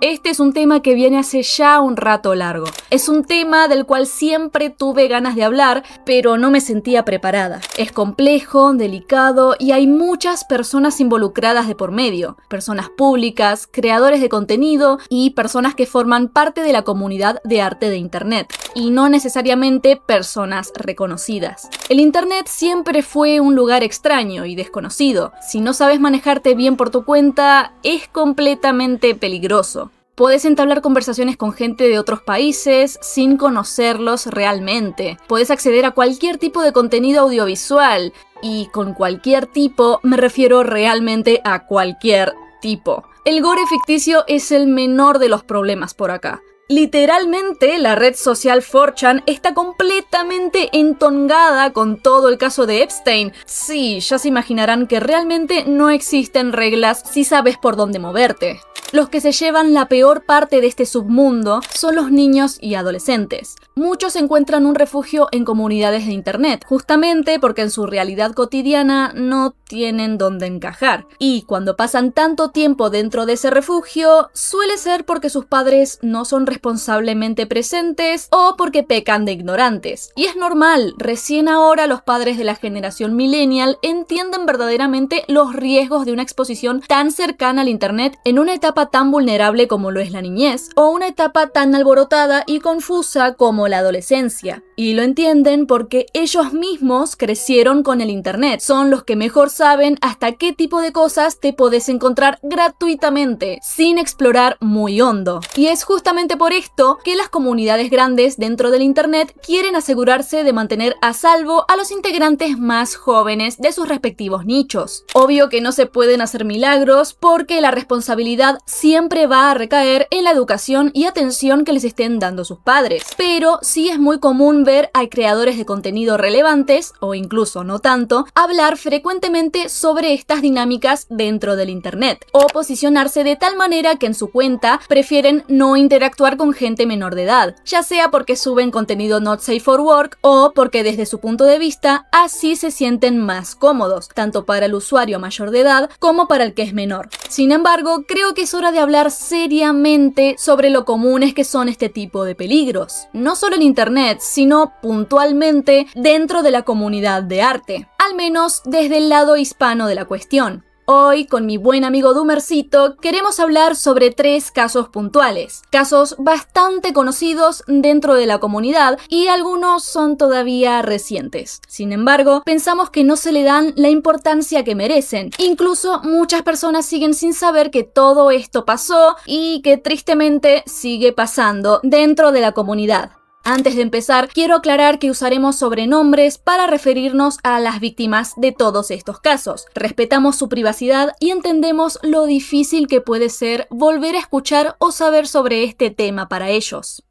Este es un tema que viene hace ya un rato largo. Es un tema del cual siempre tuve ganas de hablar, pero no me sentía preparada. Es complejo, delicado y hay muchas personas involucradas de por medio. Personas públicas, creadores de contenido y personas que forman parte de la comunidad de arte de Internet. Y no necesariamente personas reconocidas. El Internet siempre fue un lugar extraño y desconocido. Si no sabes manejarte bien por tu cuenta, es completamente peligroso. Podés entablar conversaciones con gente de otros países sin conocerlos realmente. Podés acceder a cualquier tipo de contenido audiovisual. Y con cualquier tipo me refiero realmente a cualquier tipo. El gore ficticio es el menor de los problemas por acá. Literalmente, la red social 4chan está completamente entongada con todo el caso de Epstein. Sí, ya se imaginarán que realmente no existen reglas si sabes por dónde moverte. Los que se llevan la peor parte de este submundo son los niños y adolescentes. Muchos encuentran un refugio en comunidades de Internet, justamente porque en su realidad cotidiana no tienen dónde encajar. Y cuando pasan tanto tiempo dentro de ese refugio, suele ser porque sus padres no son responsablemente presentes o porque pecan de ignorantes. Y es normal, recién ahora los padres de la generación millennial entienden verdaderamente los riesgos de una exposición tan cercana al Internet en una etapa tan vulnerable como lo es la niñez, o una etapa tan alborotada y confusa como la adolescencia. Y lo entienden porque ellos mismos crecieron con el Internet. Son los que mejor saben hasta qué tipo de cosas te podés encontrar gratuitamente, sin explorar muy hondo. Y es justamente por esto que las comunidades grandes dentro del Internet quieren asegurarse de mantener a salvo a los integrantes más jóvenes de sus respectivos nichos. Obvio que no se pueden hacer milagros porque la responsabilidad siempre va a recaer en la educación y atención que les estén dando sus padres. Pero sí es muy común ver a creadores de contenido relevantes, o incluso no tanto, hablar frecuentemente sobre estas dinámicas dentro del Internet, o posicionarse de tal manera que en su cuenta prefieren no interactuar con gente menor de edad, ya sea porque suben contenido not safe for work o porque desde su punto de vista así se sienten más cómodos, tanto para el usuario mayor de edad como para el que es menor. Sin embargo, creo que es hora de hablar seriamente sobre lo comunes que son este tipo de peligros. No solo en Internet, sino puntualmente dentro de la comunidad de arte, al menos desde el lado hispano de la cuestión. Hoy, con mi buen amigo Doomercito, queremos hablar sobre 3 casos puntuales. Casos bastante conocidos dentro de la comunidad y algunos son todavía recientes. Sin embargo, pensamos que no se le dan la importancia que merecen. Incluso muchas personas siguen sin saber que todo esto pasó y que tristemente sigue pasando dentro de la comunidad. Antes de empezar, quiero aclarar que usaremos sobrenombres para referirnos a las víctimas de todos estos casos. Respetamos su privacidad y entendemos lo difícil que puede ser volver a escuchar o saber sobre este tema para ellos.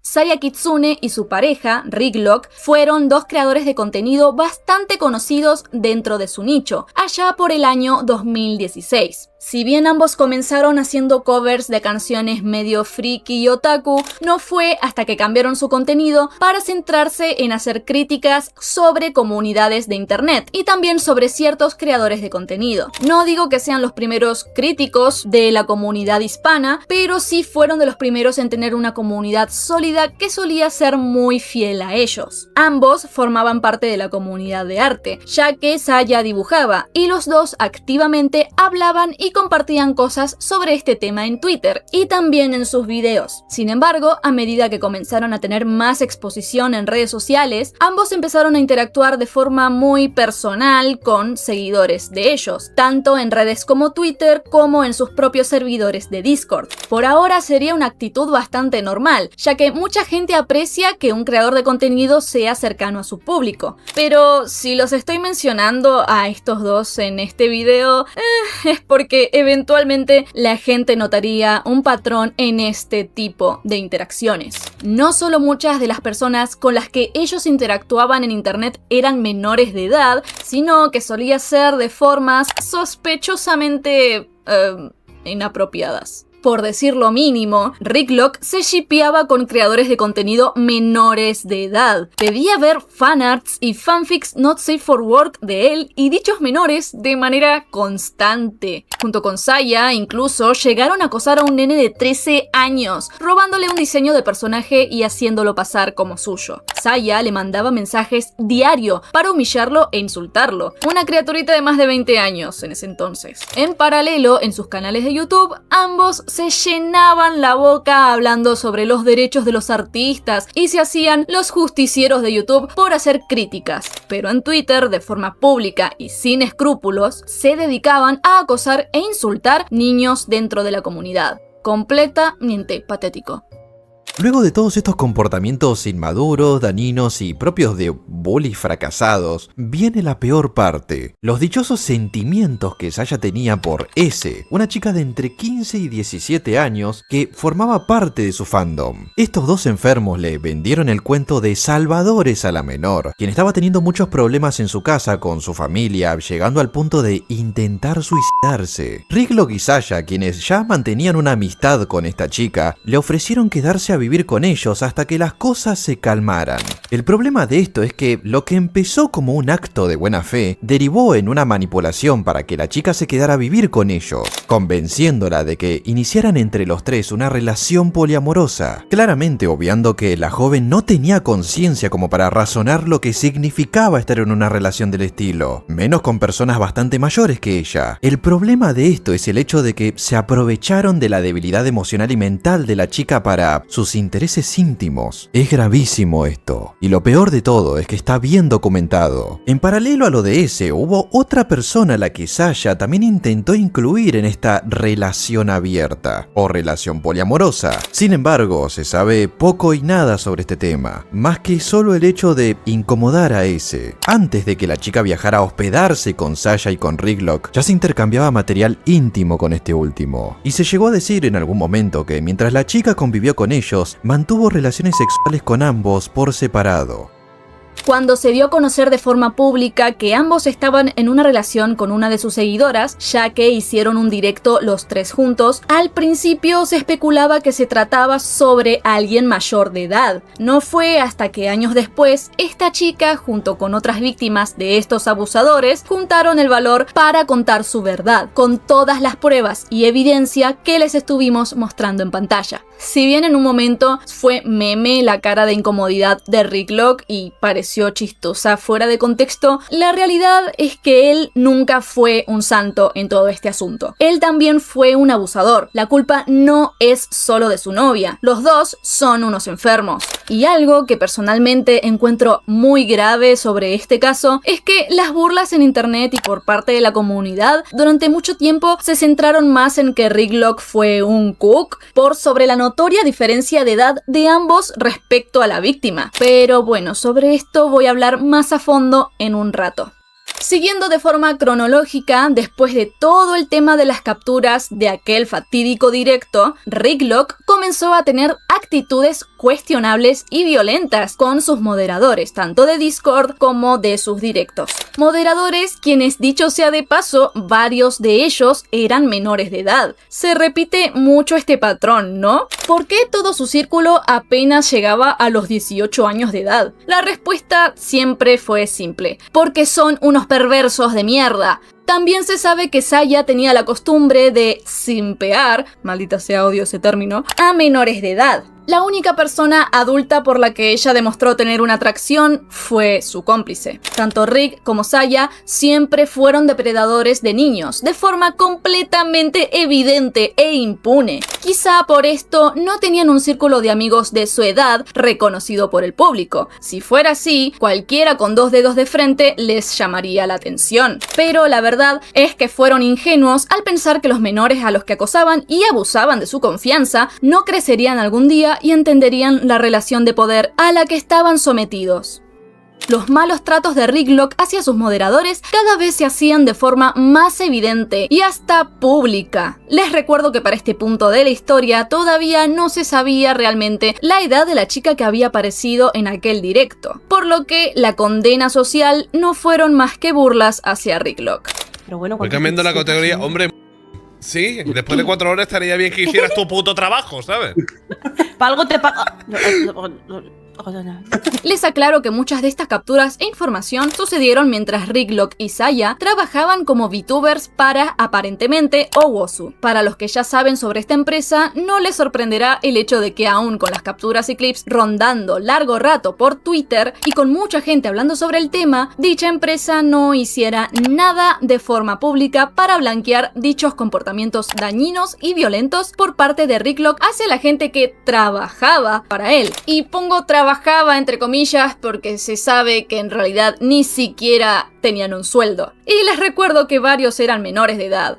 Saya Kitsune y su pareja, Rick Lock, fueron 2 creadores de contenido bastante conocidos dentro de su nicho, allá por el año 2016. Si bien ambos comenzaron haciendo covers de canciones medio friki y otaku, no fue hasta que cambiaron su contenido para centrarse en hacer críticas sobre comunidades de Internet y también sobre ciertos creadores de contenido. No digo que sean los primeros críticos de la comunidad hispana, pero sí fueron de los primeros en tener una comunidad sólida que solía ser muy fiel a ellos. Ambos formaban parte de la comunidad de arte, ya que Saya dibujaba y los dos activamente hablaban y compartían cosas sobre este tema en Twitter y también en sus videos. Sin embargo, a medida que comenzaron a tener más exposición en redes sociales, ambos empezaron a interactuar de forma muy personal con seguidores de ellos, tanto en redes como Twitter como en sus propios servidores de Discord. Por ahora sería una actitud bastante normal, ya que mucha gente aprecia que un creador de contenido sea cercano a su público. Pero si los estoy mencionando a estos dos en este video, es porque eventualmente la gente notaría un patrón en este tipo de interacciones. No solo muchas de las personas con las que ellos interactuaban en Internet eran menores de edad, sino que solía ser de formas sospechosamente inapropiadas. por decir lo mínimo, Ricklock se shippeaba con creadores de contenido menores de edad. Pedía ver fanarts y fanfics not safe for work de él y dichos menores de manera constante. Junto con Saya, incluso llegaron a acosar a un nene de 13 años, robándole un diseño de personaje y haciéndolo pasar como suyo. Saya le mandaba mensajes diario para humillarlo e insultarlo. Una criaturita de más de 20 años en ese entonces. En paralelo, en sus canales de YouTube, ambos se llenaban la boca hablando sobre los derechos de los artistas y se hacían los justicieros de YouTube por hacer críticas. Pero en Twitter, de forma pública y sin escrúpulos, se dedicaban a acosar e insultar niños dentro de la comunidad. Completamente patético. Luego de todos estos comportamientos inmaduros, dañinos y propios de bullies fracasados, viene la peor parte: los dichosos sentimientos que Saya tenía por S, una chica de entre 15 y 17 años que formaba parte de su fandom. Estos dos enfermos le vendieron el cuento de salvadores a la menor, quien estaba teniendo muchos problemas en su casa con su familia, llegando al punto de intentar suicidarse. Ricklock y Saya, quienes ya mantenían una amistad con esta chica, le ofrecieron quedarse a vivir con ellos hasta que las cosas se calmaran. El problema de esto es que lo que empezó como un acto de buena fe derivó en una manipulación para que la chica se quedara a vivir con ellos, convenciéndola de que iniciaran entre los tres una relación poliamorosa, claramente obviando que la joven no tenía conciencia como para razonar lo que significaba estar en una relación del estilo, menos con personas bastante mayores que ella. El problema de esto es el hecho de que se aprovecharon de la debilidad emocional y mental de la chica para sus intereses íntimos. Es gravísimo esto, y lo peor de todo es que está bien documentado. En paralelo a lo de ese, hubo otra persona a la que Saya también intentó incluir en esta relación abierta, o relación poliamorosa. Sin embargo, se sabe poco y nada sobre este tema, más que solo el hecho de incomodar a ese. Antes de que la chica viajara a hospedarse con Saya y con Ricklock, ya se intercambiaba material íntimo con este último, y se llegó a decir en algún momento que mientras la chica convivió con ellos, mantuvo relaciones sexuales con ambos por separado. Cuando se dio a conocer de forma pública que ambos estaban en una relación con una de sus seguidoras, ya que hicieron un directo los tres juntos, al principio se especulaba que se trataba sobre alguien mayor de edad. No fue hasta que años después, esta chica, junto con otras víctimas de estos abusadores, juntaron el valor para contar su verdad, con todas las pruebas y evidencia que les estuvimos mostrando en pantalla. Si bien en un momento fue meme la cara de incomodidad de Ricklock y pareció chistosa fuera de contexto, la realidad es que él nunca fue un santo en todo este asunto. Él también fue un abusador. La culpa no es solo de su novia. Los dos son unos enfermos. Y algo que personalmente encuentro muy grave sobre este caso es que las burlas en internet y por parte de la comunidad durante mucho tiempo se centraron más en que Ricklock fue un cook por sobre la notoria diferencia de edad de ambos respecto a la víctima. Pero bueno, sobre esto voy a hablar más a fondo en un rato. Siguiendo de forma cronológica, después de todo el tema de las capturas de aquel fatídico directo, Ricklock comenzó a tener actitudes cuestionables y violentas con sus moderadores, tanto de Discord como de sus directos. Moderadores quienes, dicho sea de paso, varios de ellos eran menores de edad. Se repite mucho este patrón, ¿no? ¿Por qué todo su círculo apenas llegaba a los 18 años de edad? La respuesta siempre fue simple: porque son unos perversos de mierda. También se sabe que Saya tenía la costumbre de simpear, maldita sea odio ese término, a menores de edad. La única persona adulta por la que ella demostró tener una atracción fue su cómplice. Tanto Rick como Saya siempre fueron depredadores de niños, de forma completamente evidente e impune. Quizá por esto no tenían un círculo de amigos de su edad reconocido por el público. Si fuera así, cualquiera con dos dedos de frente les llamaría la atención. Pero la verdad es que fueron ingenuos al pensar que los menores a los que acosaban y abusaban de su confianza no crecerían algún día y entenderían la relación de poder a la que estaban sometidos. Los malos tratos de Ricklock hacia sus moderadores cada vez se hacían de forma más evidente y hasta pública. Les recuerdo que para este punto de la historia todavía no se sabía realmente la edad de la chica que había aparecido en aquel directo, por lo que la condena social no fueron más que burlas hacia Ricklock. Pero bueno, voy cambiando la categoría, hombre. Sí, después de 4 horas estaría bien que hicieras tu puto trabajo, ¿sabes? Para algo te paga. Les aclaro que muchas de estas capturas e información sucedieron mientras Ricklock y Saya trabajaban como VTubers para, aparentemente, Owusu. Para los que ya saben sobre esta empresa, no les sorprenderá el hecho de que aún con las capturas y clips rondando largo rato por Twitter y con mucha gente hablando sobre el tema, dicha empresa no hiciera nada de forma pública para blanquear dichos comportamientos dañinos y violentos por parte de Ricklock hacia la gente que trabajaba para él. Y pongo trabajaba entre comillas porque se sabe que en realidad ni siquiera tenían un sueldo. Y les recuerdo que varios eran menores de edad.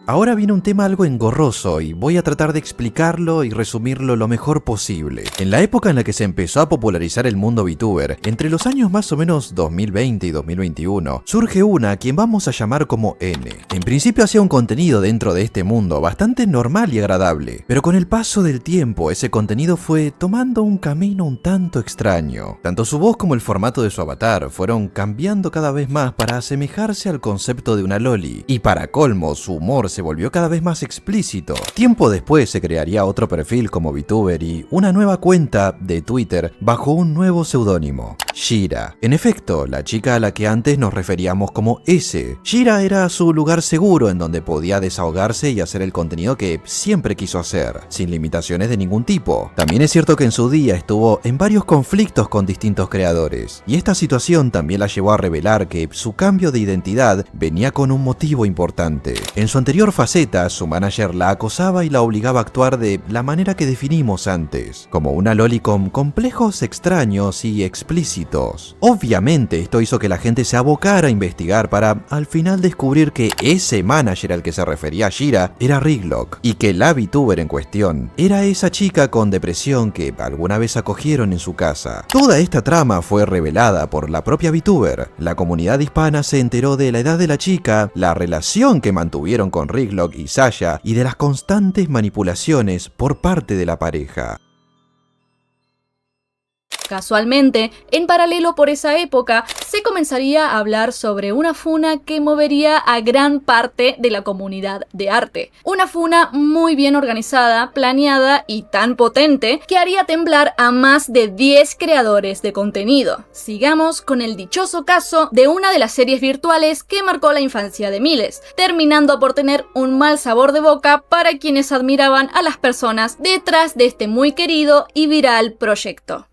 Ahora viene un tema algo engorroso y voy a tratar de explicarlo y resumirlo lo mejor posible. En la época en la que se empezó a popularizar el mundo VTuber, entre los años más o menos 2020 y 2021, surge una a quien vamos a llamar como N. En principio hacía un contenido dentro de este mundo bastante normal y agradable, pero con el paso del tiempo ese contenido fue tomando un camino un tanto extraño. Tanto su voz como el formato de su avatar fueron cambiando cada vez más para asemejarse al concepto de una loli, y para colmo su humor se volvió cada vez más explícito. Tiempo después se crearía otro perfil como VTuber y una nueva cuenta de Twitter bajo un nuevo seudónimo, Shira. En efecto, la chica a la que antes nos referíamos como S. Shira era su lugar seguro en donde podía desahogarse y hacer el contenido que siempre quiso hacer, sin limitaciones de ningún tipo. También es cierto que en su día estuvo en varios conflictos con distintos creadores, y esta situación también la llevó a revelar que su cambio de identidad venía con un motivo importante. En su anterior faceta, su manager la acosaba y la obligaba a actuar de la manera que definimos antes, como una loli con complejos extraños y explícitos. Obviamente esto hizo que la gente se abocara a investigar para al final descubrir que ese manager al que se refería Shira era Ricklock, y que la VTuber en cuestión era esa chica con depresión que alguna vez acogieron en su casa. Toda esta trama fue revelada por la propia VTuber. La comunidad hispana se enteró de la edad de la chica, la relación que mantuvieron con Ricklock y Saya y de las constantes manipulaciones por parte de la pareja. Casualmente, en paralelo por esa época, se comenzaría a hablar sobre una funa que movería a gran parte de la comunidad de arte. Una funa muy bien organizada, planeada y tan potente que haría temblar a más de 10 creadores de contenido. Sigamos con el dichoso caso de una de las series virtuales que marcó la infancia de miles, terminando por tener un mal sabor de boca para quienes admiraban a las personas detrás de este muy querido y viral proyecto.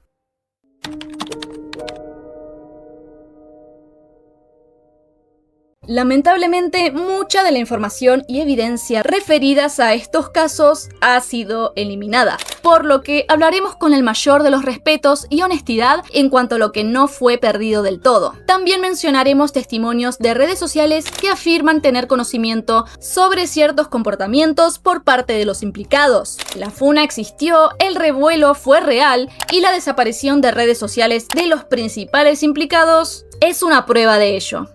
Lamentablemente, mucha de la información y evidencia referidas a estos casos ha sido eliminada, por lo que hablaremos con el mayor de los respetos y honestidad en cuanto a lo que no fue perdido del todo. También mencionaremos testimonios de redes sociales que afirman tener conocimiento sobre ciertos comportamientos por parte de los implicados. La funa existió, el revuelo fue real y la desaparición de redes sociales de los principales implicados es una prueba de ello.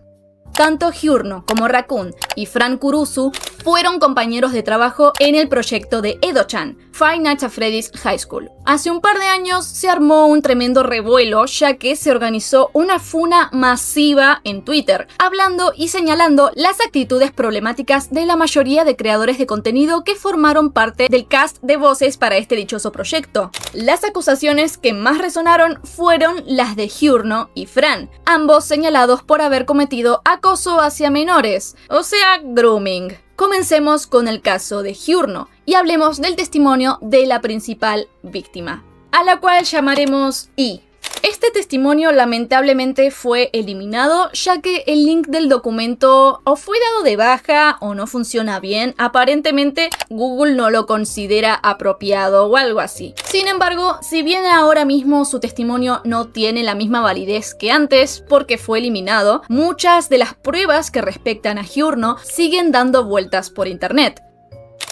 Tanto Hyurno como Raccoon y Fran Kurusu fueron compañeros de trabajo en el proyecto de Edo-chan, Five Nights at Freddy's High School. Hace un par de años se armó un tremendo revuelo ya que se organizó una funa masiva en Twitter, hablando y señalando las actitudes problemáticas de la mayoría de creadores de contenido que formaron parte del cast de voces para este dichoso proyecto. Las acusaciones que más resonaron fueron las de Hyurno y Fran, ambos señalados por haber cometido acoso hacia menores, o sea, grooming. Comencemos con el caso de Hyurno y hablemos del testimonio de la principal víctima, a la cual llamaremos I. Este testimonio lamentablemente fue eliminado ya que el link del documento o fue dado de baja o no funciona bien. Aparentemente Google no lo considera apropiado o algo así. Sin embargo, si bien ahora mismo su testimonio no tiene la misma validez que antes porque fue eliminado, muchas de las pruebas que respectan a Hyurno siguen dando vueltas por internet.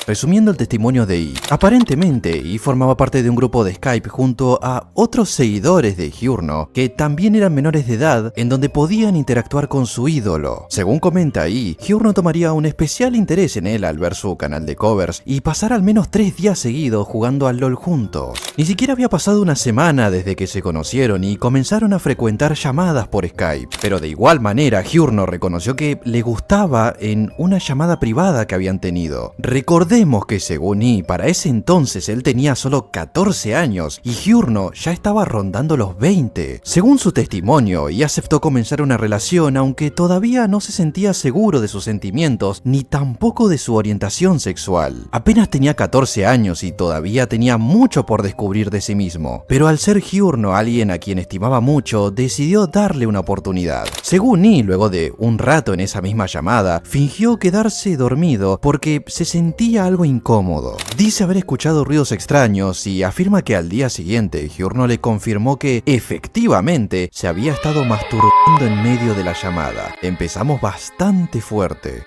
Resumiendo el testimonio de Yi, aparentemente Yi formaba parte de un grupo de Skype junto a otros seguidores de Hyurno que también eran menores de edad en donde podían interactuar con su ídolo. Según comenta Yi, Hyurno tomaría un especial interés en él al ver su canal de covers y pasar al menos 3 días seguidos jugando al LOL juntos. Ni siquiera había pasado una semana desde que se conocieron y comenzaron a frecuentar llamadas por Skype, pero de igual manera Hyurno reconoció que le gustaba en una llamada privada que habían tenido. Recordemos que según Yi, para ese entonces él tenía solo 14 años y Hyurno ya estaba rondando los 20. Según su testimonio, Yi aceptó comenzar una relación aunque todavía no se sentía seguro de sus sentimientos ni tampoco de su orientación sexual. Apenas tenía 14 años y todavía tenía mucho por descubrir de sí mismo, pero al ser Hyurno alguien a quien estimaba mucho, decidió darle una oportunidad. Según Yi, luego de un rato en esa misma llamada, fingió quedarse dormido porque se sentía algo incómodo. Dice haber escuchado ruidos extraños y afirma que al día siguiente Hyurno le confirmó que efectivamente se había estado masturbando en medio de la llamada. Empezamos bastante fuerte.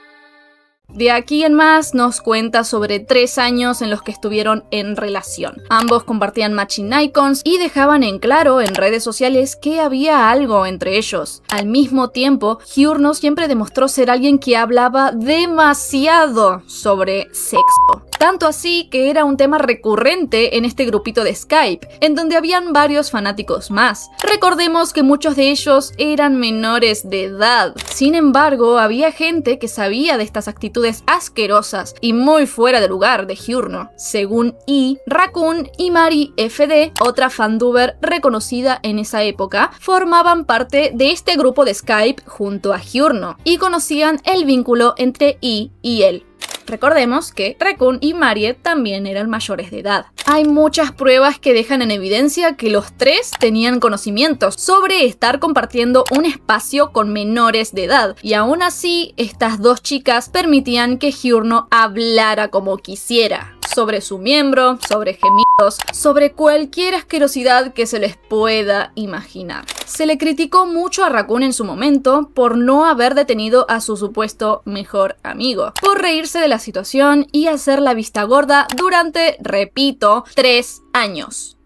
De aquí en más nos cuenta sobre 3 años en los que estuvieron en relación. Ambos compartían matching icons y dejaban en claro en redes sociales que había algo entre ellos. Al mismo tiempo, Hyurno siempre demostró ser alguien que hablaba demasiado sobre sexo. Tanto así que era un tema recurrente en este grupito de Skype, en donde habían varios fanáticos más. Recordemos que muchos de ellos eran menores de edad. Sin embargo, había gente que sabía de estas actitudes asquerosas y muy fuera de lugar de Hyurno. Según Yi, Raccoon y Mari FD, otra fanduber reconocida en esa época, formaban parte de este grupo de Skype junto a Hyurno y conocían el vínculo entre Yi y él. Recordemos que Raccoon y Marie también eran mayores de edad. Hay muchas pruebas que dejan en evidencia que los tres tenían conocimientos sobre estar compartiendo un espacio con menores de edad, y aún así estas dos chicas permitían que Hyurno hablara como quisiera sobre su miembro, sobre gemidos, sobre cualquier asquerosidad que se les pueda imaginar. Se le criticó mucho a Raccoon en su momento por no haber detenido a su supuesto mejor amigo, por reírse de la situación y hacer la vista gorda durante, repito, 3 años.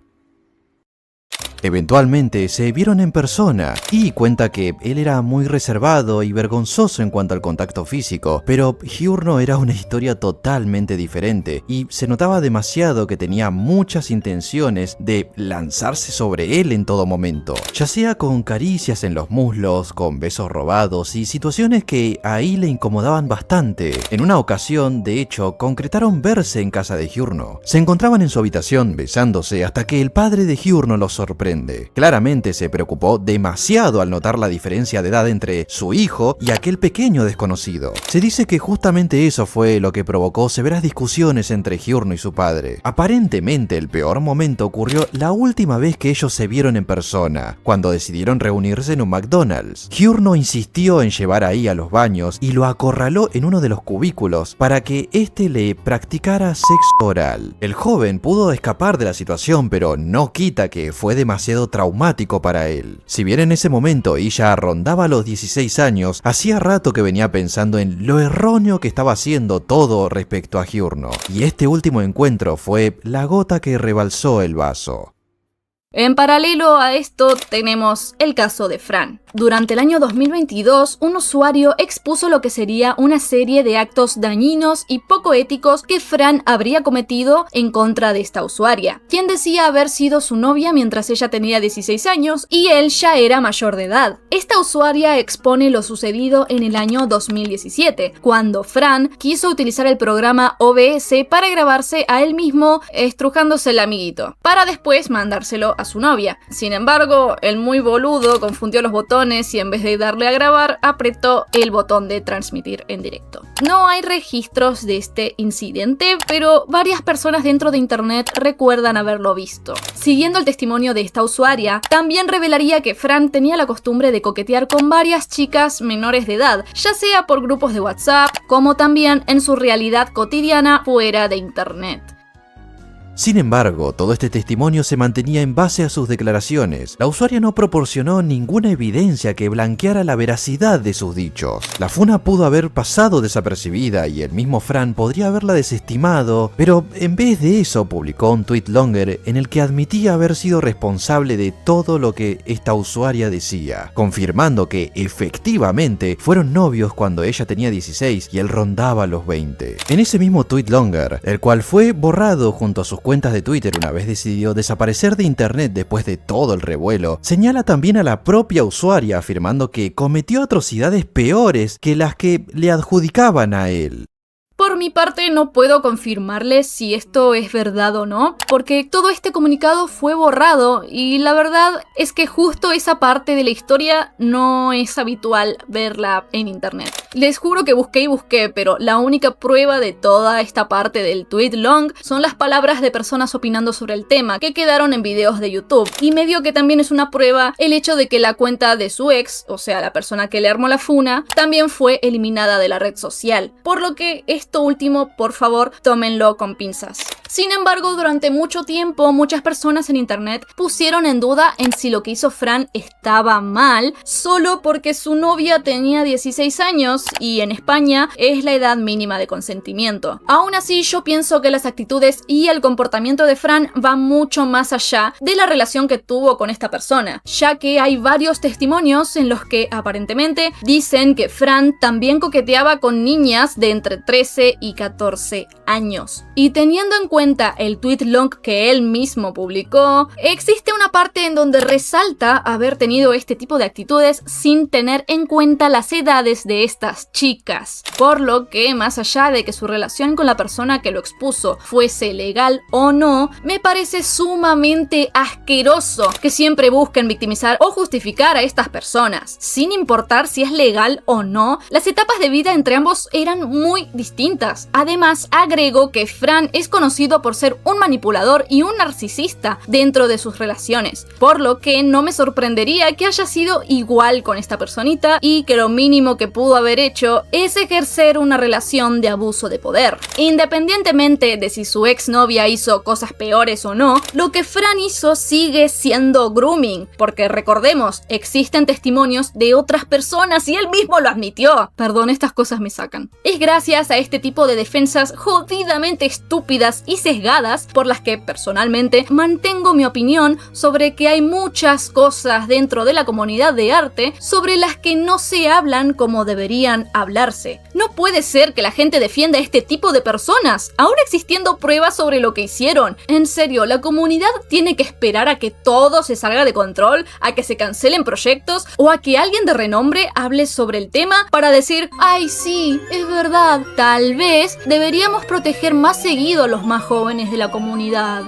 Eventualmente se vieron en persona y cuenta que él era muy reservado y vergonzoso en cuanto al contacto físico, pero Hyurno era una historia totalmente diferente y se notaba demasiado que tenía muchas intenciones de lanzarse sobre él en todo momento, ya sea con caricias en los muslos, con besos robados y situaciones que ahí le incomodaban bastante. En una ocasión, de hecho, concretaron verse en casa de Hyurno. Se encontraban en su habitación besándose hasta que el padre de Hyurno los sorprende. Claramente se preocupó demasiado al notar la diferencia de edad entre su hijo y aquel pequeño desconocido. Se dice que justamente eso fue lo que provocó severas discusiones entre Hyurno y su padre. Aparentemente el peor momento ocurrió la última vez que ellos se vieron en persona, cuando decidieron reunirse en un McDonald's. Hyurno insistió en llevar ahí a los baños y lo acorraló en uno de los cubículos para que éste le practicara sexo oral. El joven pudo escapar de la situación, pero no quita que fue demasiado traumático para él. Si bien en ese momento ella rondaba los 16 años, hacía rato que venía pensando en lo erróneo que estaba haciendo todo respecto a Hyurno, y este último encuentro fue la gota que rebalsó el vaso. En paralelo a esto tenemos el caso de Fran. Durante el año 2022, un usuario expuso lo que sería una serie de actos dañinos y poco éticos que Fran habría cometido en contra de esta usuaria, quien decía haber sido su novia mientras ella tenía 16 años y él ya era mayor de edad. Esta usuaria expone lo sucedido en el año 2017, cuando Fran quiso utilizar el programa OBS para grabarse a él mismo estrujándose el amiguito, para después mandárselo a su novia. Sin embargo, el muy boludo confundió los botones y en vez de darle a grabar, apretó el botón de transmitir en directo. No hay registros de este incidente, pero varias personas dentro de internet recuerdan haberlo visto. Siguiendo el testimonio de esta usuaria, también revelaría que Fran tenía la costumbre de coquetear con varias chicas menores de edad, ya sea por grupos de WhatsApp, como también en su realidad cotidiana fuera de internet. Sin embargo, todo este testimonio se mantenía en base a sus declaraciones. La usuaria no proporcionó ninguna evidencia que blanqueara la veracidad de sus dichos. La funa pudo haber pasado desapercibida y el mismo Fran podría haberla desestimado, pero en vez de eso publicó un tweet longer en el que admitía haber sido responsable de todo lo que esta usuaria decía, confirmando que efectivamente fueron novios cuando ella tenía 16 y él rondaba los 20. En ese mismo tweet longer, el cual fue borrado junto a sus cuentas de Twitter una vez decidió desaparecer de internet después de todo el revuelo, señala también a la propia usuaria afirmando que cometió atrocidades peores que las que le adjudicaban a él. Por mi parte no puedo confirmarles si esto es verdad o no, porque todo este comunicado fue borrado y la verdad es que justo esa parte de la historia no es habitual verla en internet. Les juro que busqué y busqué, pero la única prueba de toda esta parte del tweet long son las palabras de personas opinando sobre el tema que quedaron en videos de YouTube. Y medio que también es una prueba el hecho de que la cuenta de su ex, o sea la persona que le armó la funa, también fue eliminada de la red social, por lo que esto último, por favor, tómenlo con pinzas. Sin embargo, durante mucho tiempo, muchas personas en internet pusieron en duda en si lo que hizo Fran estaba mal, solo porque su novia tenía 16 años y en España es la edad mínima de consentimiento. Aún así, yo pienso que las actitudes y el comportamiento de Fran van mucho más allá de la relación que tuvo con esta persona, ya que hay varios testimonios en los que aparentemente dicen que Fran también coqueteaba con niñas de entre 13 y 14 años. Y teniendo en cuenta el tweet long que él mismo publicó, existe una parte en donde resalta haber tenido este tipo de actitudes sin tener en cuenta las edades de estas chicas. Por lo que, más allá de que su relación con la persona que lo expuso fuese legal o no, me parece sumamente asqueroso que siempre busquen victimizar o justificar a estas personas. Sin importar si es legal o no, las etapas de vida entre ambos eran muy distintas. Además, agregó que Fran es conocido por ser un manipulador y un narcisista dentro de sus relaciones, por lo que no me sorprendería que haya sido igual con esta personita y que lo mínimo que pudo haber hecho es ejercer una relación de abuso de poder. Independientemente de si su exnovia hizo cosas peores o no, lo que Fran hizo sigue siendo grooming, porque recordemos, existen testimonios de otras personas y él mismo lo admitió. Perdón, estas cosas me sacan. Es gracias a este tipo de defensas jodidamente estúpidas y sesgadas por las que personalmente mantengo mi opinión sobre que hay muchas cosas dentro de la comunidad de arte sobre las que no se hablan como deberían hablarse. No puede ser que la gente defienda a este tipo de personas, aún existiendo pruebas sobre lo que hicieron. En serio, la comunidad tiene que esperar a que todo se salga de control, a que se cancelen proyectos o a que alguien de renombre hable sobre el tema para decir, ay sí, es verdad, tal vez deberíamos proteger más seguido a los más jóvenes de la comunidad.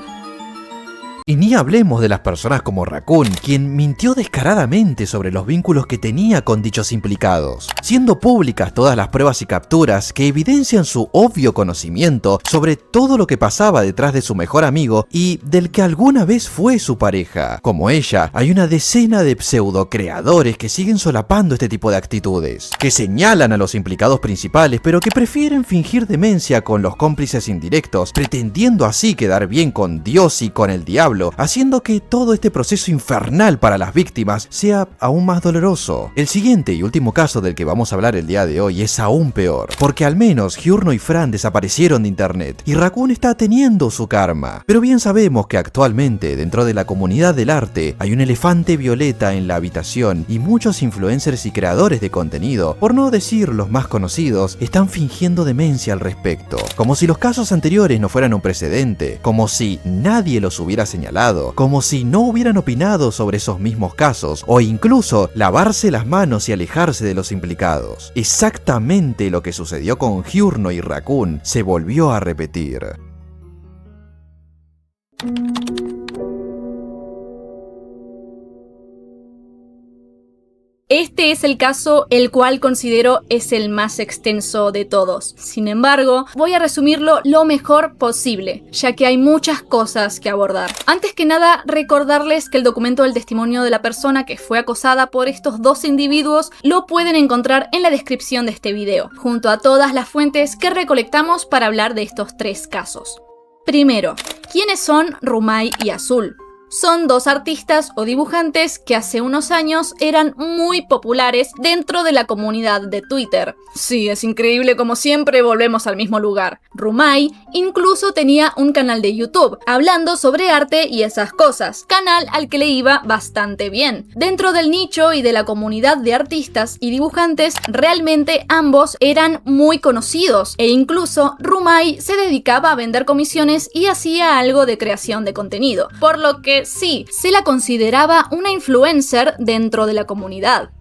Y ni hablemos de las personas como Raccoon, quien mintió descaradamente sobre los vínculos que tenía con dichos implicados, siendo públicas todas las pruebas y capturas que evidencian su obvio conocimiento sobre todo lo que pasaba detrás de su mejor amigo y del que alguna vez fue su pareja. Como ella, hay una decena de pseudocreadores que siguen solapando este tipo de actitudes, que señalan a los implicados principales, pero que prefieren fingir demencia con los cómplices indirectos, pretendiendo así quedar bien con Dios y con el diablo, haciendo que todo este proceso infernal para las víctimas sea aún más doloroso. El siguiente y último caso del que vamos a hablar el día de hoy es aún peor, porque al menos Giorno y Fran desaparecieron de internet y Raccoon está teniendo su karma. Pero bien sabemos que actualmente dentro de la comunidad del arte hay un elefante violeta en la habitación y muchos influencers y creadores de contenido, por no decir los más conocidos, están fingiendo demencia al respecto, como si los casos anteriores no fueran un precedente, como si nadie los hubiera señalado, como si no hubieran opinado sobre esos mismos casos, o incluso lavarse las manos y alejarse de los implicados. Exactamente lo que sucedió con Giorno y Raccoon se volvió a repetir. Este es el caso el cual considero es el más extenso de todos. Sin embargo, voy a resumirlo lo mejor posible, ya que hay muchas cosas que abordar. Antes que nada, recordarles que el documento del testimonio de la persona que fue acosada por estos dos individuos lo pueden encontrar en la descripción de este video, junto a todas las fuentes que recolectamos para hablar de estos tres casos. Primero, ¿quiénes son Rumai y Azul? Son dos artistas o dibujantes que hace unos años eran muy populares dentro de la comunidad de Twitter. Sí, es increíble como siempre volvemos al mismo lugar. Rumai incluso tenía un canal de YouTube hablando sobre arte y esas cosas, canal al que le iba bastante bien. Dentro del nicho y de la comunidad de artistas y dibujantes, realmente ambos eran muy conocidos e incluso Rumai se dedicaba a vender comisiones y hacía algo de creación de contenido, por lo que sí, se la consideraba una influencer dentro de la comunidad.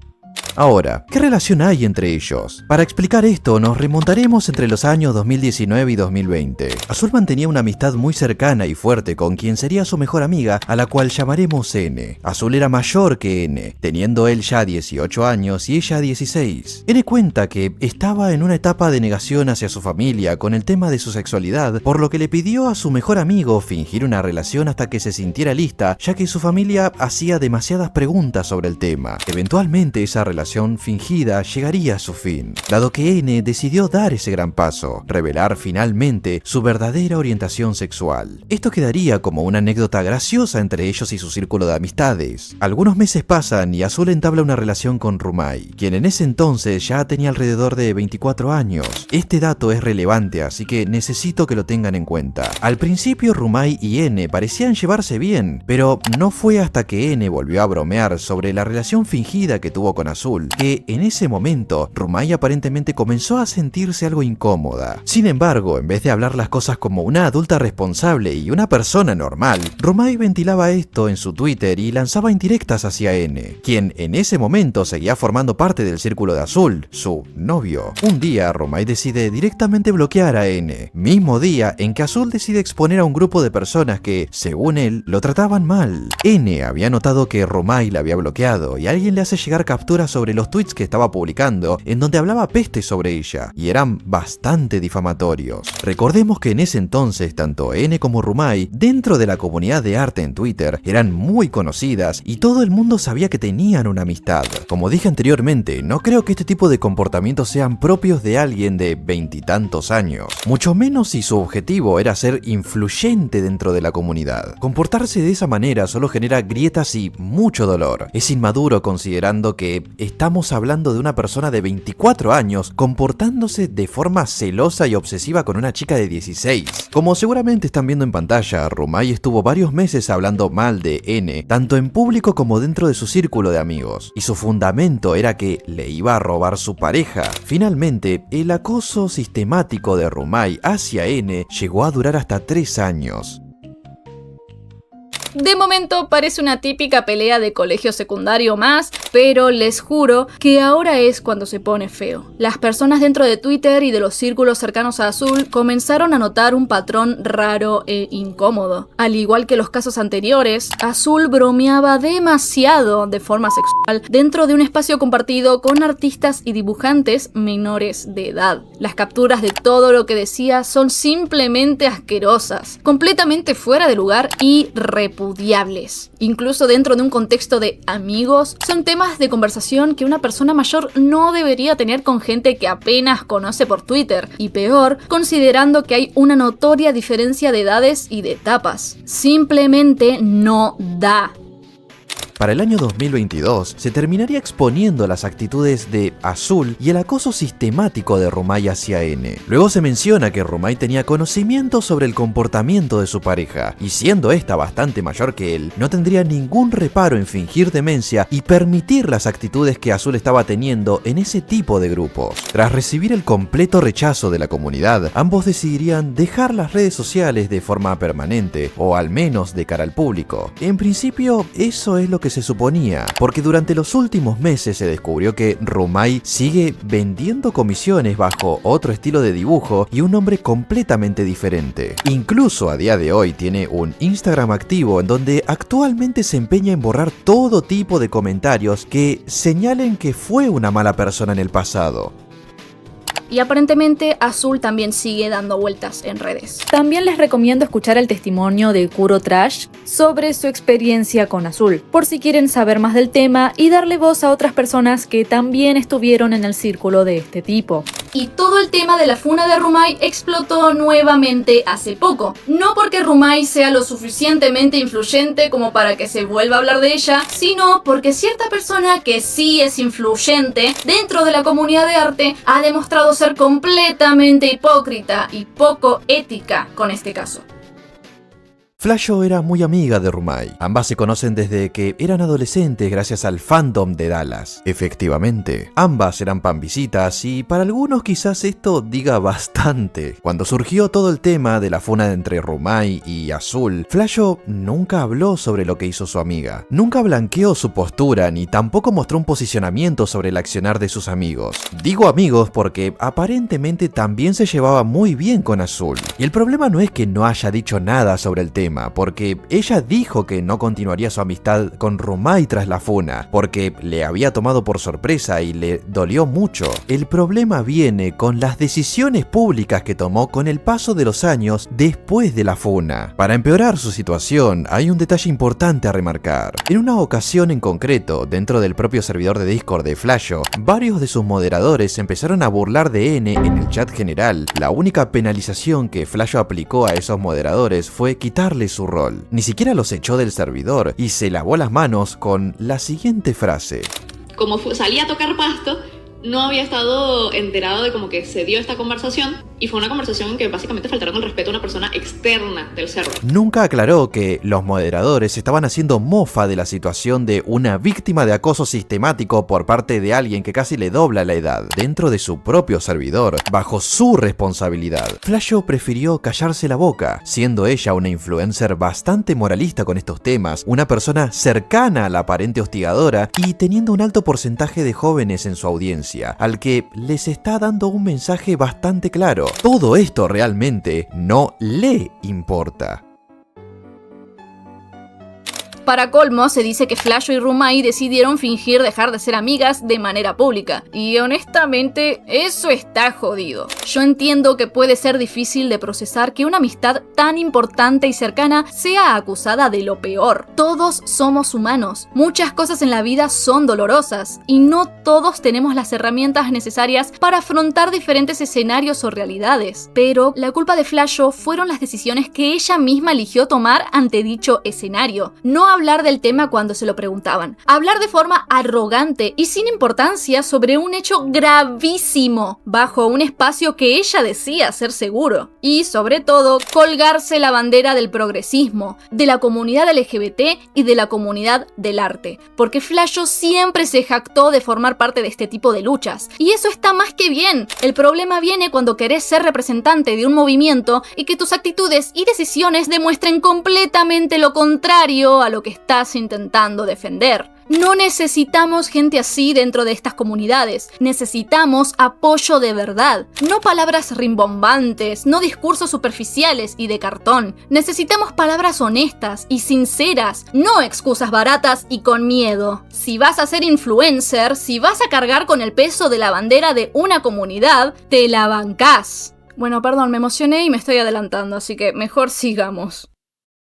Ahora, ¿qué relación hay entre ellos? Para explicar esto, nos remontaremos entre los años 2019 y 2020. Azul mantenía una amistad muy cercana y fuerte con quien sería su mejor amiga, a la cual llamaremos N. Azul era mayor que N, teniendo él ya 18 años y ella 16. N cuenta que estaba en una etapa de negación hacia su familia con el tema de su sexualidad, por lo que le pidió a su mejor amigo fingir una relación hasta que se sintiera lista, ya que su familia hacía demasiadas preguntas sobre el tema. Eventualmente esa relación fingida llegaría a su fin, dado que N decidió dar ese gran paso, revelar finalmente su verdadera orientación sexual. Esto quedaría como una anécdota graciosa entre ellos y su círculo de amistades. Algunos meses pasan y Azul entabla una relación con Rumai, quien en ese entonces ya tenía alrededor de 24 años. Este dato es relevante, así que necesito que lo tengan en cuenta. Al principio Rumai y N parecían llevarse bien, pero no fue hasta que N volvió a bromear sobre la relación fingida que tuvo con Azul, que en ese momento Rumai aparentemente comenzó a sentirse algo incómoda. Sin embargo, en vez de hablar las cosas como una adulta responsable y una persona normal, Rumai ventilaba esto en su Twitter y lanzaba indirectas hacia N, quien en ese momento seguía formando parte del círculo de Azul, su novio. Un día, Rumai decide directamente bloquear a N, mismo día en que Azul decide exponer a un grupo de personas que, según él, lo trataban mal. N había notado que Rumai la había bloqueado y alguien le hace llegar capturas sobre los tweets que estaba publicando, en donde hablaba peste sobre ella, y eran bastante difamatorios. Recordemos que en ese entonces, tanto N como Rumai, dentro de la comunidad de arte en Twitter, eran muy conocidas y todo el mundo sabía que tenían una amistad. Como dije anteriormente, no creo que este tipo de comportamientos sean propios de alguien de veintitantos años, mucho menos si su objetivo era ser influyente dentro de la comunidad. Comportarse de esa manera solo genera grietas y mucho dolor. Es inmaduro considerando que estamos hablando de una persona de 24 años comportándose de forma celosa y obsesiva con una chica de 16. Como seguramente están viendo en pantalla, Rumai estuvo varios meses hablando mal de N, tanto en público como dentro de su círculo de amigos, y su fundamento era que le iba a robar su pareja. Finalmente, el acoso sistemático de Rumai hacia N llegó a durar hasta 3 años. De momento parece una típica pelea de colegio secundario más, pero les juro que ahora es cuando se pone feo. Las personas dentro de Twitter y de los círculos cercanos a Azul comenzaron a notar un patrón raro e incómodo. Al igual que los casos anteriores, Azul bromeaba demasiado de forma sexual dentro de un espacio compartido con artistas y dibujantes menores de edad. Las capturas de todo lo que decía son simplemente asquerosas, completamente fuera de lugar y repudiables. Incluso dentro de un contexto de amigos, son temas de conversación que una persona mayor no debería tener con gente que apenas conoce por Twitter, y peor, considerando que hay una notoria diferencia de edades y de etapas. Simplemente no da. Para el año 2022 se terminaría exponiendo las actitudes de Azul y el acoso sistemático de Rumai hacia N. Luego se menciona que Rumai tenía conocimiento sobre el comportamiento de su pareja, y siendo esta bastante mayor que él, no tendría ningún reparo en fingir demencia y permitir las actitudes que Azul estaba teniendo en ese tipo de grupos. Tras recibir el completo rechazo de la comunidad, ambos decidirían dejar las redes sociales de forma permanente, o al menos de cara al público. En principio, eso es lo que se suponía, porque durante los últimos meses se descubrió que Rumai sigue vendiendo comisiones bajo otro estilo de dibujo y un nombre completamente diferente. Incluso a día de hoy tiene un Instagram activo en donde actualmente se empeña en borrar todo tipo de comentarios que señalen que fue una mala persona en el pasado. y aparentemente Azul también sigue dando vueltas en redes. También les recomiendo escuchar el testimonio de Kuro Trash sobre su experiencia con Azul, por si quieren saber más del tema y darle voz a otras personas que también estuvieron en el círculo de este tipo. Y todo el tema de la funa de Rumai explotó nuevamente hace poco. No porque Rumai sea lo suficientemente influyente como para que se vuelva a hablar de ella, sino porque cierta persona que sí es influyente dentro de la comunidad de arte ha demostrado ser completamente hipócrita y poco ética con este caso. Flasho era muy amiga de Rumai. Ambas se conocen desde que eran adolescentes gracias al fandom de Dallas. Efectivamente, ambas eran panvisitas y para algunos quizás esto diga bastante. Cuando surgió todo el tema de la funa entre Rumai y Azul, Flasho nunca habló sobre lo que hizo su amiga. Nunca blanqueó su postura ni tampoco mostró un posicionamiento sobre el accionar de sus amigos. Digo amigos porque aparentemente también se llevaba muy bien con Azul. Y el problema no es que no haya dicho nada sobre el tema, porque ella dijo que no continuaría su amistad con Rumai tras la funa, porque le había tomado por sorpresa y le dolió mucho. El problema viene con las decisiones públicas que tomó con el paso de los años después de la funa. Para empeorar su situación, hay un detalle importante a remarcar. En una ocasión en concreto, dentro del propio servidor de Discord de Flasho, varios de sus moderadores empezaron a burlar de N en el chat general. La única penalización que Flasho aplicó a esos moderadores fue quitarle su rol. Ni siquiera los echó del servidor y se lavó las manos con la siguiente frase: como salí a tocar pasto, no había estado enterado de como que se dio esta conversación, y fue una conversación en que básicamente faltaron el respeto a una persona externa del server. Nunca aclaró que los moderadores estaban haciendo mofa de la situación de una víctima de acoso sistemático por parte de alguien que casi le dobla la edad, dentro de su propio servidor, bajo su responsabilidad. Flasho prefirió callarse la boca, siendo ella una influencer bastante moralista con estos temas, una persona cercana a la aparente hostigadora y teniendo un alto porcentaje de jóvenes en su audiencia, al que les está dando un mensaje bastante claro. Todo esto realmente no le importa. Para colmo, se dice que Flasho y Rumai decidieron fingir dejar de ser amigas de manera pública. Y honestamente, eso está jodido. Yo entiendo que puede ser difícil de procesar que una amistad tan importante y cercana sea acusada de lo peor. Todos somos humanos. Muchas cosas en la vida son dolorosas. Y no todos tenemos las herramientas necesarias para afrontar diferentes escenarios o realidades. Pero la culpa de Flasho fueron las decisiones que ella misma eligió tomar ante dicho escenario. No hablar del tema cuando se lo preguntaban. Hablar de forma arrogante y sin importancia sobre un hecho gravísimo, bajo un espacio que ella decía ser seguro. Y sobre todo, colgarse la bandera del progresismo, de la comunidad LGBT y de la comunidad del arte. Porque Flasho siempre se jactó de formar parte de este tipo de luchas. Y eso está más que bien. El problema viene cuando querés ser representante de un movimiento y que tus actitudes y decisiones demuestren completamente lo contrario a lo que estás intentando defender. No necesitamos gente así dentro de estas comunidades. Necesitamos apoyo de verdad. No palabras rimbombantes, no discursos superficiales y de cartón. Necesitamos palabras honestas y sinceras, no excusas baratas y con miedo. Si vas a ser influencer, si vas a cargar con el peso de la bandera de una comunidad, te la bancás. Bueno, perdón, me emocioné y me estoy adelantando, así que mejor sigamos.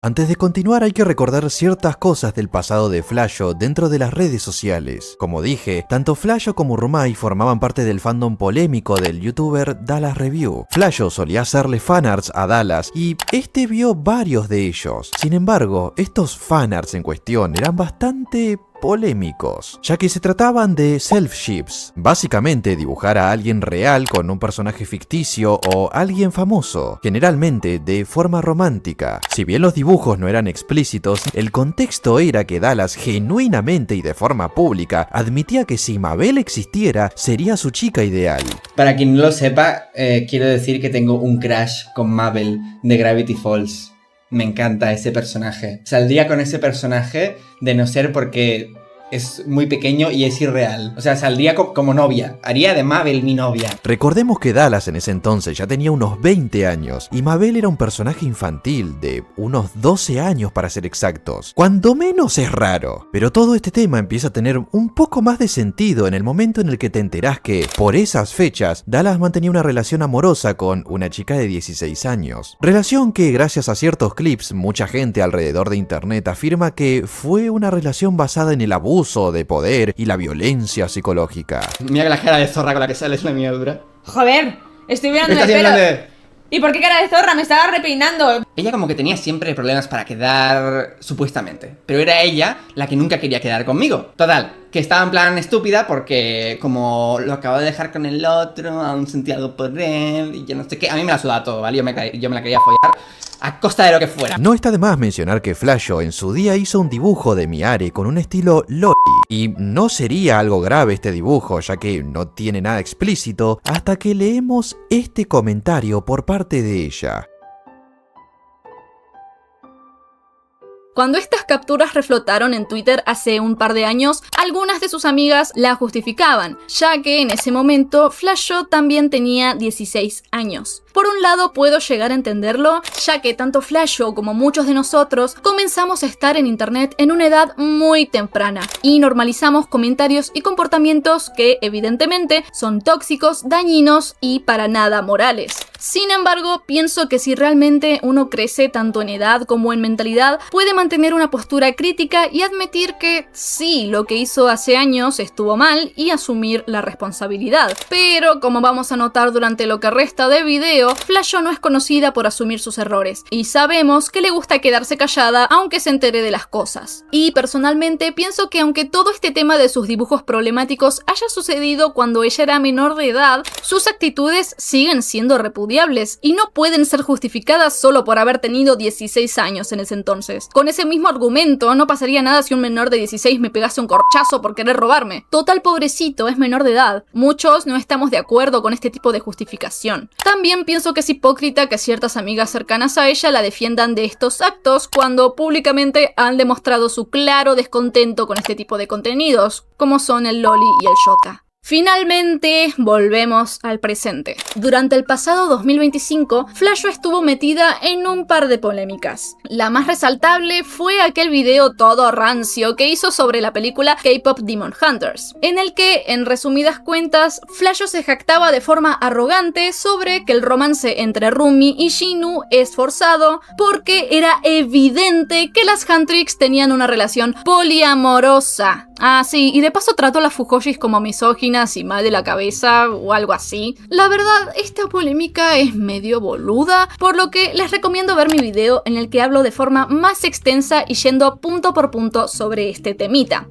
Antes de continuar hay que recordar ciertas cosas del pasado de Flasho dentro de las redes sociales. Como dije, tanto Flasho como Rumai formaban parte del fandom polémico del youtuber Dallas Review. Flasho solía hacerle fanarts a Dallas y este vio varios de ellos. Sin embargo, estos fanarts en cuestión eran bastante polémicos, ya que se trataban de self-ships, básicamente dibujar a alguien real con un personaje ficticio o alguien famoso, generalmente de forma romántica. Si bien los dibujos no eran explícitos, el contexto era que Dallas genuinamente y de forma pública admitía que si Mabel existiera, sería su chica ideal. Para quien no lo sepa, quiero decir que tengo un crush con Mabel de Gravity Falls. Me encanta ese personaje. Saldría con ese personaje de no ser porque es muy pequeño y es irreal. O sea, saldría como novia. Haría de Mabel mi novia. Recordemos que Dallas en ese entonces ya tenía unos 20 años y Mabel era un personaje infantil de unos 12 años para ser exactos. Cuando menos es raro. Pero todo este tema empieza a tener un poco más de sentido en el momento en el que te enterás que, por esas fechas, Dallas mantenía una relación amorosa con una chica de 16 años. Relación que, gracias a ciertos clips, mucha gente alrededor de internet afirma que fue una relación basada en el abuso de poder y la violencia psicológica. Mira la cara de zorra con la que sale, es la mía dura. Joder, estoy mirando ¿Qué el estás pelo. haciendo? ¿Y por qué cara de zorra? Me estaba repeinando. Ella como que tenía siempre problemas para quedar, supuestamente. Pero era ella la que nunca quería quedar conmigo. Total, que estaba en plan estúpida porque como lo acabo de dejar con el otro, aún sentía algo por él y yo no sé qué. A mí me la sudaba todo, ¿vale? Yo me la quería follar a costa de lo que fuera. No está de más mencionar que Flasho en su día hizo un dibujo de Miare con un estilo loli. Y no sería algo grave este dibujo, ya que no tiene nada explícito, hasta que leemos este comentario por parte de ella. Cuando estas capturas reflotaron en Twitter hace un par de años, algunas de sus amigas la justificaban, ya que en ese momento Flasho también tenía 16 años. Por un lado puedo llegar a entenderlo, ya que tanto Flasho como muchos de nosotros comenzamos a estar en internet en una edad muy temprana y normalizamos comentarios y comportamientos que evidentemente son tóxicos, dañinos y para nada morales. Sin embargo, pienso que si realmente uno crece tanto en edad como en mentalidad, puede mantener una postura crítica y admitir que sí, lo que hizo hace años estuvo mal y asumir la responsabilidad. Pero como vamos a notar durante lo que resta de video, Flasho no es conocida por asumir sus errores y sabemos que le gusta quedarse callada aunque se entere de las cosas. Y personalmente pienso que aunque todo este tema de sus dibujos problemáticos haya sucedido cuando ella era menor de edad, sus actitudes siguen siendo repudiables y no pueden ser justificadas solo por haber tenido 16 años en ese entonces. Con ese mismo argumento, no pasaría nada si un menor de 16 me pegase un corchazo por querer robarme. Total, pobrecito, es menor de edad. Muchos no estamos de acuerdo con este tipo de justificación. También pienso que es hipócrita que ciertas amigas cercanas a ella la defiendan de estos actos cuando públicamente han demostrado su claro descontento con este tipo de contenidos, como son el loli y el shota. Finalmente, volvemos al presente. Durante el pasado 2025, Flasho estuvo metida en un par de polémicas. La más resaltable fue aquel video todo rancio que hizo sobre la película K-Pop Demon Hunters, en el que, en resumidas cuentas, Flasho se jactaba de forma arrogante sobre que el romance entre Rumi y Shinu es forzado porque era evidente que las Huntrix tenían una relación poliamorosa. Ah, sí, y de paso trató a las Fujoshis como misóginas y mal de la cabeza o algo así. La verdad, esta polémica es medio boluda, por lo que les recomiendo ver mi video en el que hablo de forma más extensa y yendo punto por punto sobre este temita.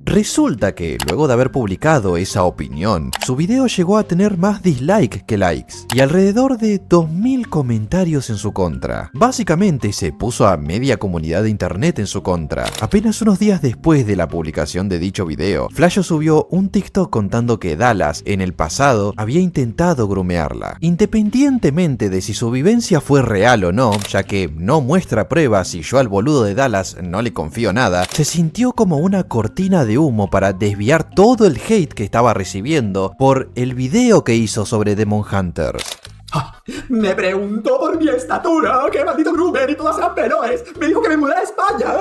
Resulta que, luego de haber publicado esa opinión, su video llegó a tener más dislikes que likes, y alrededor de 2000 comentarios en su contra. Básicamente se puso a media comunidad de internet en su contra. Apenas unos días después de la publicación de dicho video, Flasho subió un TikTok contando que Dallas, en el pasado, había intentado grumearla. Independientemente de si su vivencia fue real o no, ya que no muestra pruebas y yo al boludo de Dallas no le confío nada, se sintió como una cortina de humo para desviar todo el hate que estaba recibiendo por el video que hizo sobre Demon Hunters. Me preguntó por mi estatura, qué maldito groomer y todas eran menores. Me dijo que me mudara a España.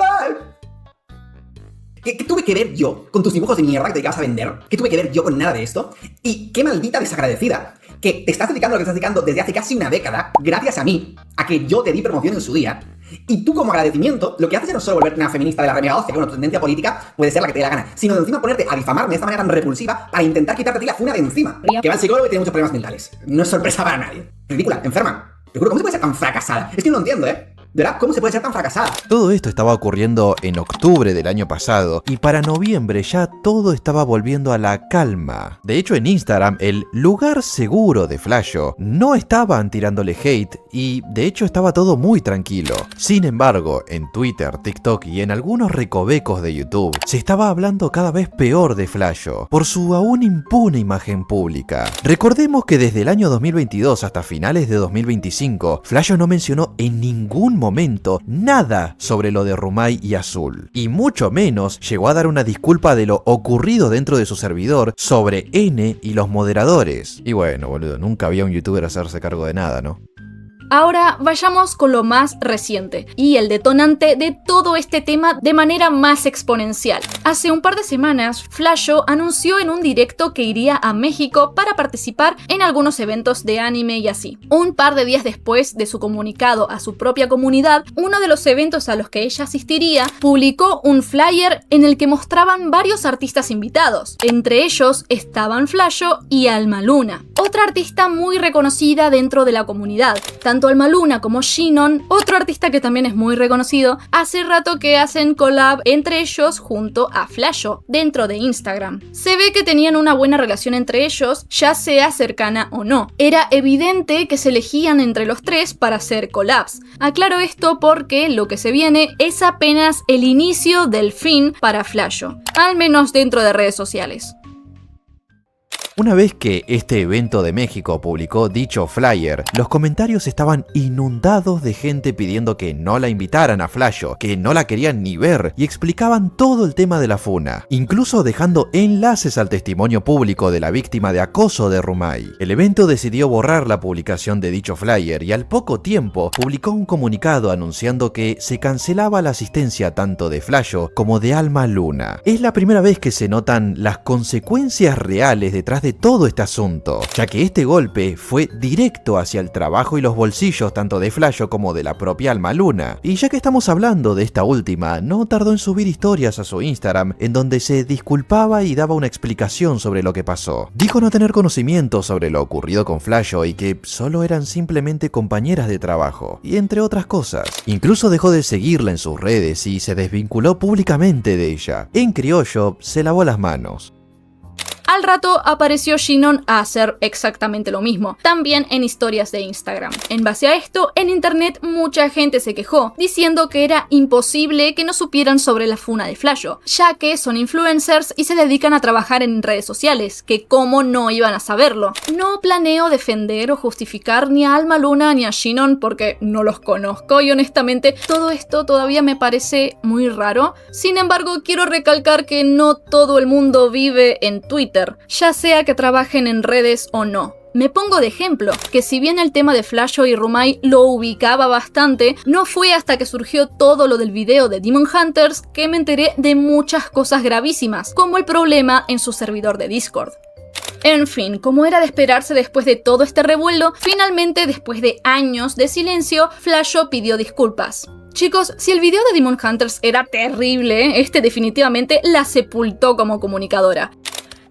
¿Qué tuve que ver yo con tus dibujos de mierda que te dedicabas a vender? ¿Qué tuve que ver yo con nada de esto? Y qué maldita desagradecida, que te estás dedicando a lo que estás dedicando desde hace casi una década, gracias a mí, a que yo te di promoción en su día. Y tú, como agradecimiento, lo que haces ya no es solo volverte una feminista de la remega hostia, que bueno, tu tendencia política puede ser la que te dé la gana, sino de encima ponerte a difamarme de esta manera tan repulsiva para intentar quitarte a ti la funa de encima. Que va al psicólogo y tiene muchos problemas mentales. No es sorpresa para nadie. Ridícula, enferma. Te juro, ¿cómo se puede ser tan fracasada? Es que no lo entiendo, De verdad, ¿cómo se puede ser tan fracasada? Todo esto estaba ocurriendo en octubre del año pasado y para noviembre ya todo estaba volviendo a la calma. De hecho, en Instagram, el lugar seguro de Flasho, no estaban tirándole hate y de hecho estaba todo muy tranquilo. Sin embargo, en Twitter, TikTok y en algunos recovecos de YouTube, se estaba hablando cada vez peor de Flasho por su aún impune imagen pública. Recordemos que desde el año 2022 hasta finales de 2025, Flasho no mencionó en ningún momento nada sobre lo de Rumai y Azul, y mucho menos llegó a dar una disculpa de lo ocurrido dentro de su servidor sobre N y los moderadores. Y bueno, boludo, nunca había un youtuber hacerse cargo de nada, ¿no? Ahora vayamos con lo más reciente y el detonante de todo este tema de manera más exponencial. Hace un par de semanas, Flasho anunció en un directo que iría a México para participar en algunos eventos de anime y así. Un par de días después de su comunicado a su propia comunidad, uno de los eventos a los que ella asistiría publicó un flyer en el que mostraban varios artistas invitados. Entre ellos estaban Flasho y Alma Luna, otra artista muy reconocida dentro de la comunidad. Tanto Alma Luna como Shinon, otro artista que también es muy reconocido, hace rato que hacen collab entre ellos junto a Flasho dentro de Instagram. Se ve que tenían una buena relación entre ellos, ya sea cercana o no. Era evidente que se elegían entre los tres para hacer collabs. Aclaro esto porque lo que se viene es apenas el inicio del fin para Flasho, al menos dentro de redes sociales. Una vez que este evento de México publicó dicho flyer, los comentarios estaban inundados de gente pidiendo que no la invitaran a Flasho, que no la querían ni ver, y explicaban todo el tema de la funa, incluso dejando enlaces al testimonio público de la víctima de acoso de Rumai. El evento decidió borrar la publicación de dicho flyer y al poco tiempo publicó un comunicado anunciando que se cancelaba la asistencia tanto de Flasho como de Alma Luna. Es la primera vez que se notan las consecuencias reales detrás de todo este asunto, ya que este golpe fue directo hacia el trabajo y los bolsillos tanto de Flasho como de la propia Alma Luna. Y ya que estamos hablando de esta última, no tardó en subir historias a su Instagram en donde se disculpaba y daba una explicación sobre lo que pasó. Dijo no tener conocimiento sobre lo ocurrido con Flasho y que solo eran simplemente compañeras de trabajo, y entre otras cosas. Incluso dejó de seguirla en sus redes y se desvinculó públicamente de ella. En criollo, se lavó las manos. Al rato apareció Shinon a hacer exactamente lo mismo, también en historias de Instagram. En base a esto, en internet mucha gente se quejó, diciendo que era imposible que no supieran sobre la funa de Flasho, ya que son influencers y se dedican a trabajar en redes sociales, que cómo no iban a saberlo. No planeo defender o justificar ni a Alma Luna ni a Shinon porque no los conozco y honestamente todo esto todavía me parece muy raro. Sin embargo, quiero recalcar que no todo el mundo vive en Twitter, ya sea que trabajen en redes o no. Me pongo de ejemplo, que si bien el tema de Flasho y Rumai lo ubicaba bastante, no fue hasta que surgió todo lo del video de Demon Hunters que me enteré de muchas cosas gravísimas, como el problema en su servidor de Discord. En fin, como era de esperarse después de todo este revuelo, finalmente después de años de silencio, Flasho pidió disculpas. Chicos, si el video de Demon Hunters era terrible, este definitivamente la sepultó como comunicadora.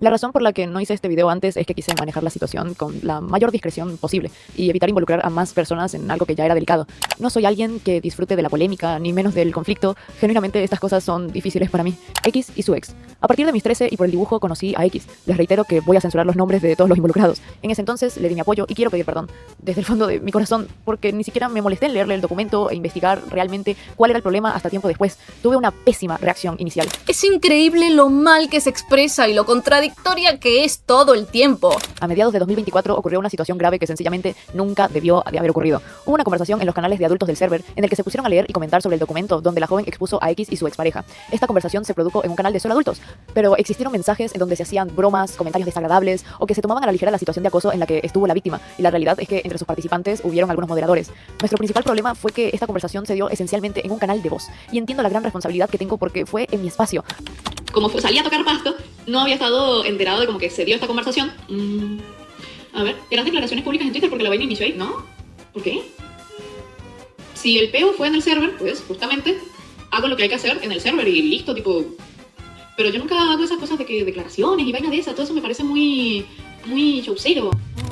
La razón por la que no hice este video antes es que quise manejar la situación con la mayor discreción posible y evitar involucrar a más personas en algo que ya era delicado. No soy alguien que disfrute de la polémica, ni menos del conflicto. Genuinamente estas cosas son difíciles para mí. X y su ex. A partir de mis 13 y por el dibujo conocí a X. Les reitero que voy a censurar los nombres de todos los involucrados. En ese entonces le di mi apoyo y quiero pedir perdón desde el fondo de mi corazón porque ni siquiera me molesté en leerle el documento e investigar realmente cuál era el problema hasta tiempo después. Tuve una pésima reacción inicial. Es increíble lo mal que se expresa y lo contradictoria que es todo el tiempo. A mediados de 2024 ocurrió una situación grave que sencillamente nunca debió de haber ocurrido. Hubo una conversación en los canales de adultos del server en el que se pusieron a leer y comentar sobre el documento donde la joven expuso a X y su expareja. Esta conversación se produjo en un canal de solo adultos, pero existieron mensajes en donde se hacían bromas, comentarios desagradables o que se tomaban a la ligera la situación de acoso en la que estuvo la víctima, y la realidad es que entre sus participantes hubieron algunos moderadores. Nuestro principal problema fue que esta conversación se dio esencialmente en un canal de voz, y entiendo la gran responsabilidad que tengo porque fue en mi espacio. Como salía a tocar pasto, no había estado enterado de como que se dio esta conversación. A ver, eran declaraciones públicas en Twitter porque la vaina inició ahí, ¿no? ¿Por qué? Si el peo fue en el server, pues justamente hago lo que hay que hacer en el server y listo, tipo. Pero yo nunca hago esas cosas de que declaraciones y vaina de esas, todo eso me parece muy showcero.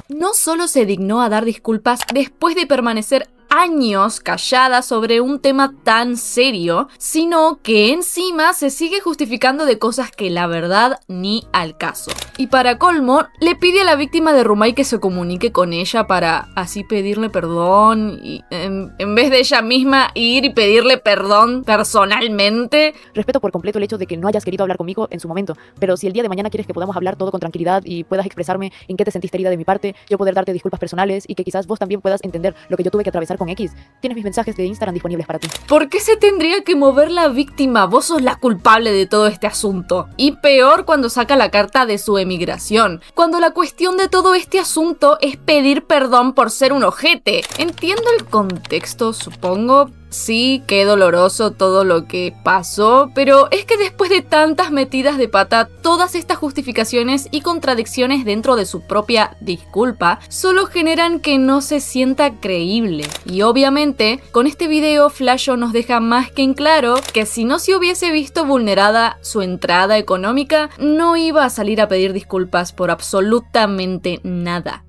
No solo se dignó a dar disculpas después de permanecer años callada sobre un tema tan serio, sino que encima se sigue justificando de cosas que la verdad ni al caso. Y para colmo, le pide a la víctima de Rumai que se comunique con ella para así pedirle perdón y en vez de ella misma ir y pedirle perdón personalmente. Respeto por completo el hecho de que no hayas querido hablar conmigo en su momento, pero si el día de mañana quieres que podamos hablar todo con tranquilidad y puedas expresarme en qué te sentiste herida de mi parte, yo poder darte disculpas personales y que quizás vos también puedas entender lo que yo tuve que atravesar con X. Tienes mis mensajes de Instagram disponibles para ti. ¿Por qué se tendría que mover la víctima? Vos sos la culpable de todo este asunto. Y peor cuando saca la carta de su emigración. Cuando la cuestión de todo este asunto es pedir perdón por ser un ojete. Entiendo el contexto, supongo. Sí, qué doloroso todo lo que pasó, pero es que después de tantas metidas de pata, todas estas justificaciones y contradicciones dentro de su propia disculpa solo generan que no se sienta creíble. Y obviamente, con este video Flasho nos deja más que en claro que si no se hubiese visto vulnerada su entrada económica, no iba a salir a pedir disculpas por absolutamente nada.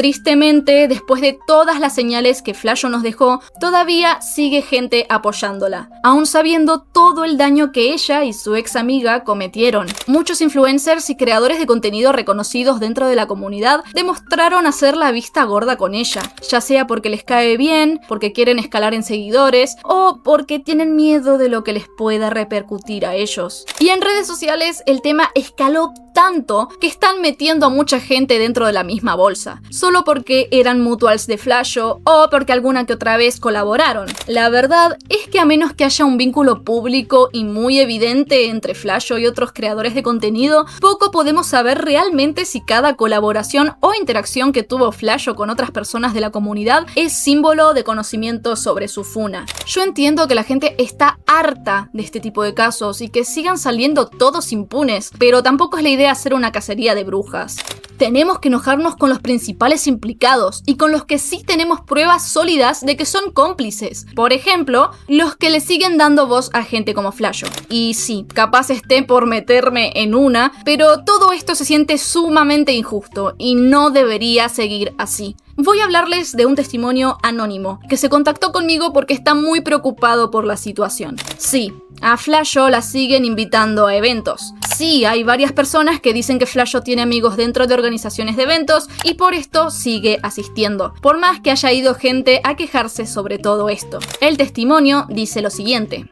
Tristemente, después de todas las señales que Flasho nos dejó, todavía sigue gente apoyándola, aún sabiendo todo el daño que ella y su ex amiga cometieron. Muchos influencers y creadores de contenido reconocidos dentro de la comunidad demostraron hacer la vista gorda con ella, ya sea porque les cae bien, porque quieren escalar en seguidores o porque tienen miedo de lo que les pueda repercutir a ellos. Y en redes sociales el tema escaló tanto que están metiendo a mucha gente dentro de la misma bolsa, solo porque eran mutuals de Flasho o porque alguna que otra vez colaboraron. La verdad es que a menos que haya un vínculo público y muy evidente entre Flasho y otros creadores de contenido, poco podemos saber realmente si cada colaboración o interacción que tuvo Flasho con otras personas de la comunidad es símbolo de conocimiento sobre su funa. Yo entiendo que la gente está harta de este tipo de casos y que sigan saliendo todos impunes, pero tampoco es la idea hacer una cacería de brujas. Tenemos que enojarnos con los principales implicados y con los que sí tenemos pruebas sólidas de que son cómplices. Por ejemplo, los que le siguen dando voz a gente como Flasho. Y sí, capaz esté por meterme en una, pero todo esto se siente sumamente injusto y no debería seguir así. Voy a hablarles de un testimonio anónimo que se contactó conmigo porque está muy preocupado por la situación. Sí, a Flasho la siguen invitando a eventos. Sí, hay varias personas que dicen que Flasho tiene amigos dentro de organizaciones de eventos y por esto sigue asistiendo, por más que haya ido gente a quejarse sobre todo esto. El testimonio dice lo siguiente.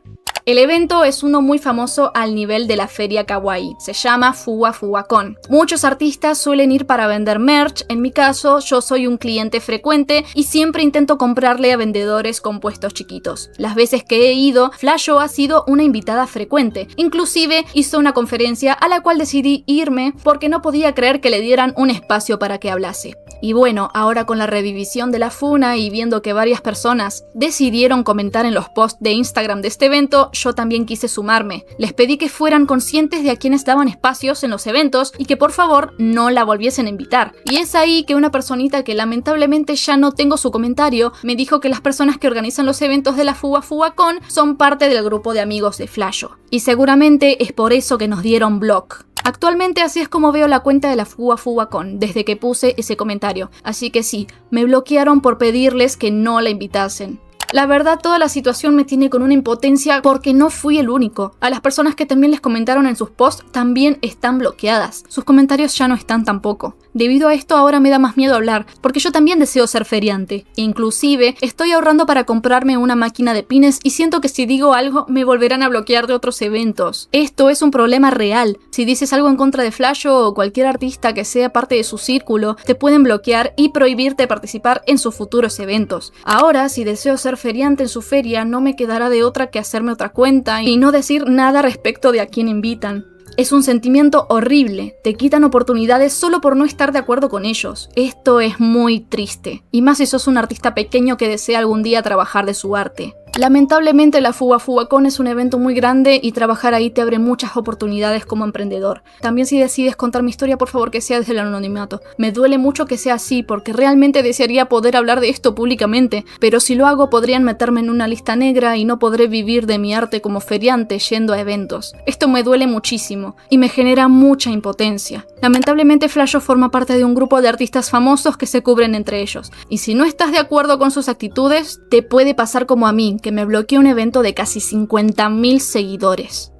El evento es uno muy famoso al nivel de la feria kawaii, se llama Fuwa Fuwa Con. Muchos artistas suelen ir para vender merch, en mi caso yo soy un cliente frecuente y siempre intento comprarle a vendedores con puestos chiquitos. Las veces que he ido, Flasho ha sido una invitada frecuente, inclusive hizo una conferencia a la cual decidí irme porque no podía creer que le dieran un espacio para que hablase. Y bueno, ahora con la revivisión de la funa y viendo que varias personas decidieron comentar en los posts de Instagram de este evento, yo también quise sumarme. Les pedí que fueran conscientes de a quienes daban espacios en los eventos y que por favor no la volviesen a invitar. Y es ahí que una personita que lamentablemente ya no tengo su comentario, me dijo que las personas que organizan los eventos de la Fuwa Fuwa Con son parte del grupo de amigos de Flasho. Y seguramente es por eso que nos dieron block. Actualmente así es como veo la cuenta de la Fuwa Fuwa Con, desde que puse ese comentario. Así que sí, me bloquearon por pedirles que no la invitasen. La verdad, toda la situación me tiene con una impotencia porque no fui el único. A las personas que también les comentaron en sus posts también están bloqueadas. Sus comentarios ya no están tampoco. Debido a esto ahora me da más miedo hablar, porque yo también deseo ser feriante. Inclusive, estoy ahorrando para comprarme una máquina de pines y siento que si digo algo me volverán a bloquear de otros eventos. Esto es un problema real. Si dices algo en contra de Flasho o cualquier artista que sea parte de su círculo, te pueden bloquear y prohibirte participar en sus futuros eventos. Ahora, si deseo ser feriante en su feria, no me quedará de otra que hacerme otra cuenta y no decir nada respecto de a quién invitan. Es un sentimiento horrible, te quitan oportunidades solo por no estar de acuerdo con ellos. Esto es muy triste, y más si sos un artista pequeño que desea algún día trabajar de su arte. Lamentablemente la Fuwa Fuwa Con es un evento muy grande y trabajar ahí te abre muchas oportunidades como emprendedor. También si decides contar mi historia, por favor que sea desde el anonimato. Me duele mucho que sea así porque realmente desearía poder hablar de esto públicamente, pero si lo hago podrían meterme en una lista negra y no podré vivir de mi arte como feriante yendo a eventos. Esto me duele muchísimo y me genera mucha impotencia. Lamentablemente Flasho forma parte de un grupo de artistas famosos que se cubren entre ellos, y si no estás de acuerdo con sus actitudes, te puede pasar como a mí, que me bloqueó un evento de casi 50.000 seguidores.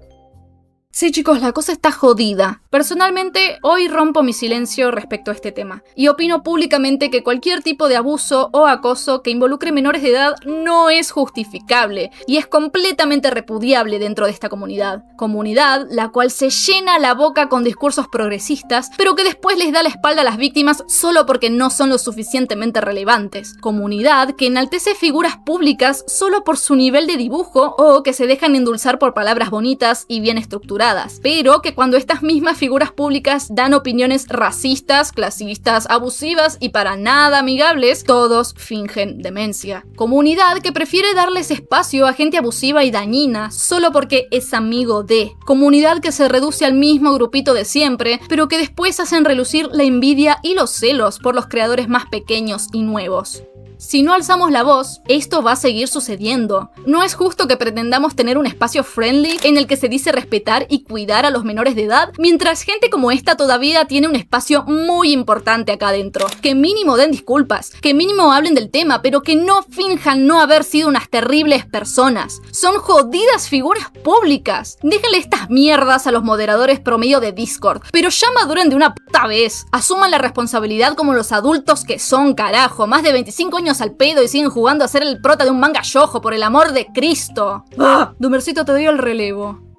Sí, chicos, la cosa está jodida. Personalmente, hoy rompo mi silencio respecto a este tema y opino públicamente que cualquier tipo de abuso o acoso que involucre menores de edad no es justificable y es completamente repudiable dentro de esta comunidad. Comunidad la cual se llena la boca con discursos progresistas, pero que después les da la espalda a las víctimas solo porque no son lo suficientemente relevantes. Comunidad que enaltece figuras públicas solo por su nivel de dibujo o que se dejan endulzar por palabras bonitas y bien estructuradas, pero que cuando estas mismas figuras públicas dan opiniones racistas, clasistas, abusivas y para nada amigables, todos fingen demencia. Comunidad que prefiere darles espacio a gente abusiva y dañina solo porque es amigo de. Comunidad que se reduce al mismo grupito de siempre, pero que después hacen relucir la envidia y los celos por los creadores más pequeños y nuevos. Si no alzamos la voz, esto va a seguir sucediendo. No es justo que pretendamos tener un espacio friendly en el que se dice respetar y cuidar a los menores de edad, mientras gente como esta todavía tiene un espacio muy importante acá adentro. Que mínimo den disculpas, que mínimo hablen del tema, pero que no finjan no haber sido unas terribles personas. Son jodidas figuras públicas. Déjenle estas mierdas a los moderadores promedio de Discord, pero ya maduren de una puta vez. Asuman la responsabilidad como los adultos que son, carajo. Más de 25 años al pedo y siguen jugando a ser el prota de un manga shoujo, por el amor de Cristo. ¡Ah! Dumercito, te doy el relevo.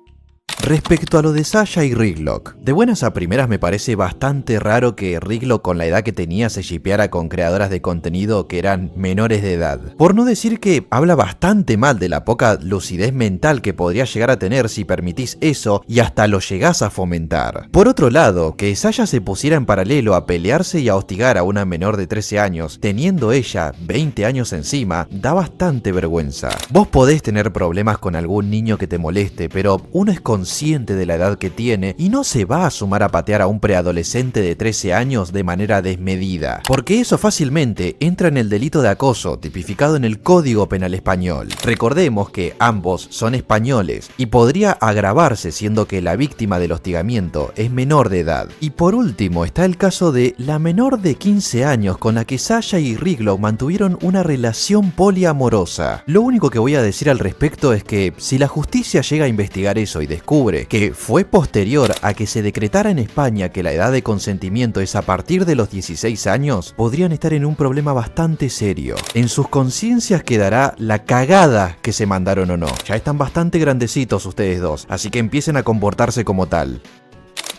Respecto a lo de Sasha y Riglock, de buenas a primeras me parece bastante raro que Riglock con la edad que tenía se shippeara con creadoras de contenido que eran menores de edad. Por no decir que habla bastante mal de la poca lucidez mental que podría llegar a tener si permitís eso y hasta lo llegás a fomentar. Por otro lado, que Sasha se pusiera en paralelo a pelearse y a hostigar a una menor de 13 años, teniendo ella 20 años encima, da bastante vergüenza. Vos podés tener problemas con algún niño que te moleste, pero uno es consciente de la edad que tiene y no se va a sumar a patear a un preadolescente de 13 años de manera desmedida, porque eso fácilmente entra en el delito de acoso tipificado en el Código Penal español. Recordemos que ambos son españoles y podría agravarse siendo que la víctima del hostigamiento es menor de edad. Y por último está el caso de la menor de 15 años con la que Sasha y Riglock mantuvieron una relación poliamorosa. Lo único que voy a decir al respecto es que si la justicia llega a investigar eso y descubre que fue posterior a que se decretara en España que la edad de consentimiento es a partir de los 16 años, podrían estar en un problema bastante serio. En sus conciencias quedará la cagada que se mandaron o no. Ya están bastante grandecitos ustedes dos, así que empiecen a comportarse como tal.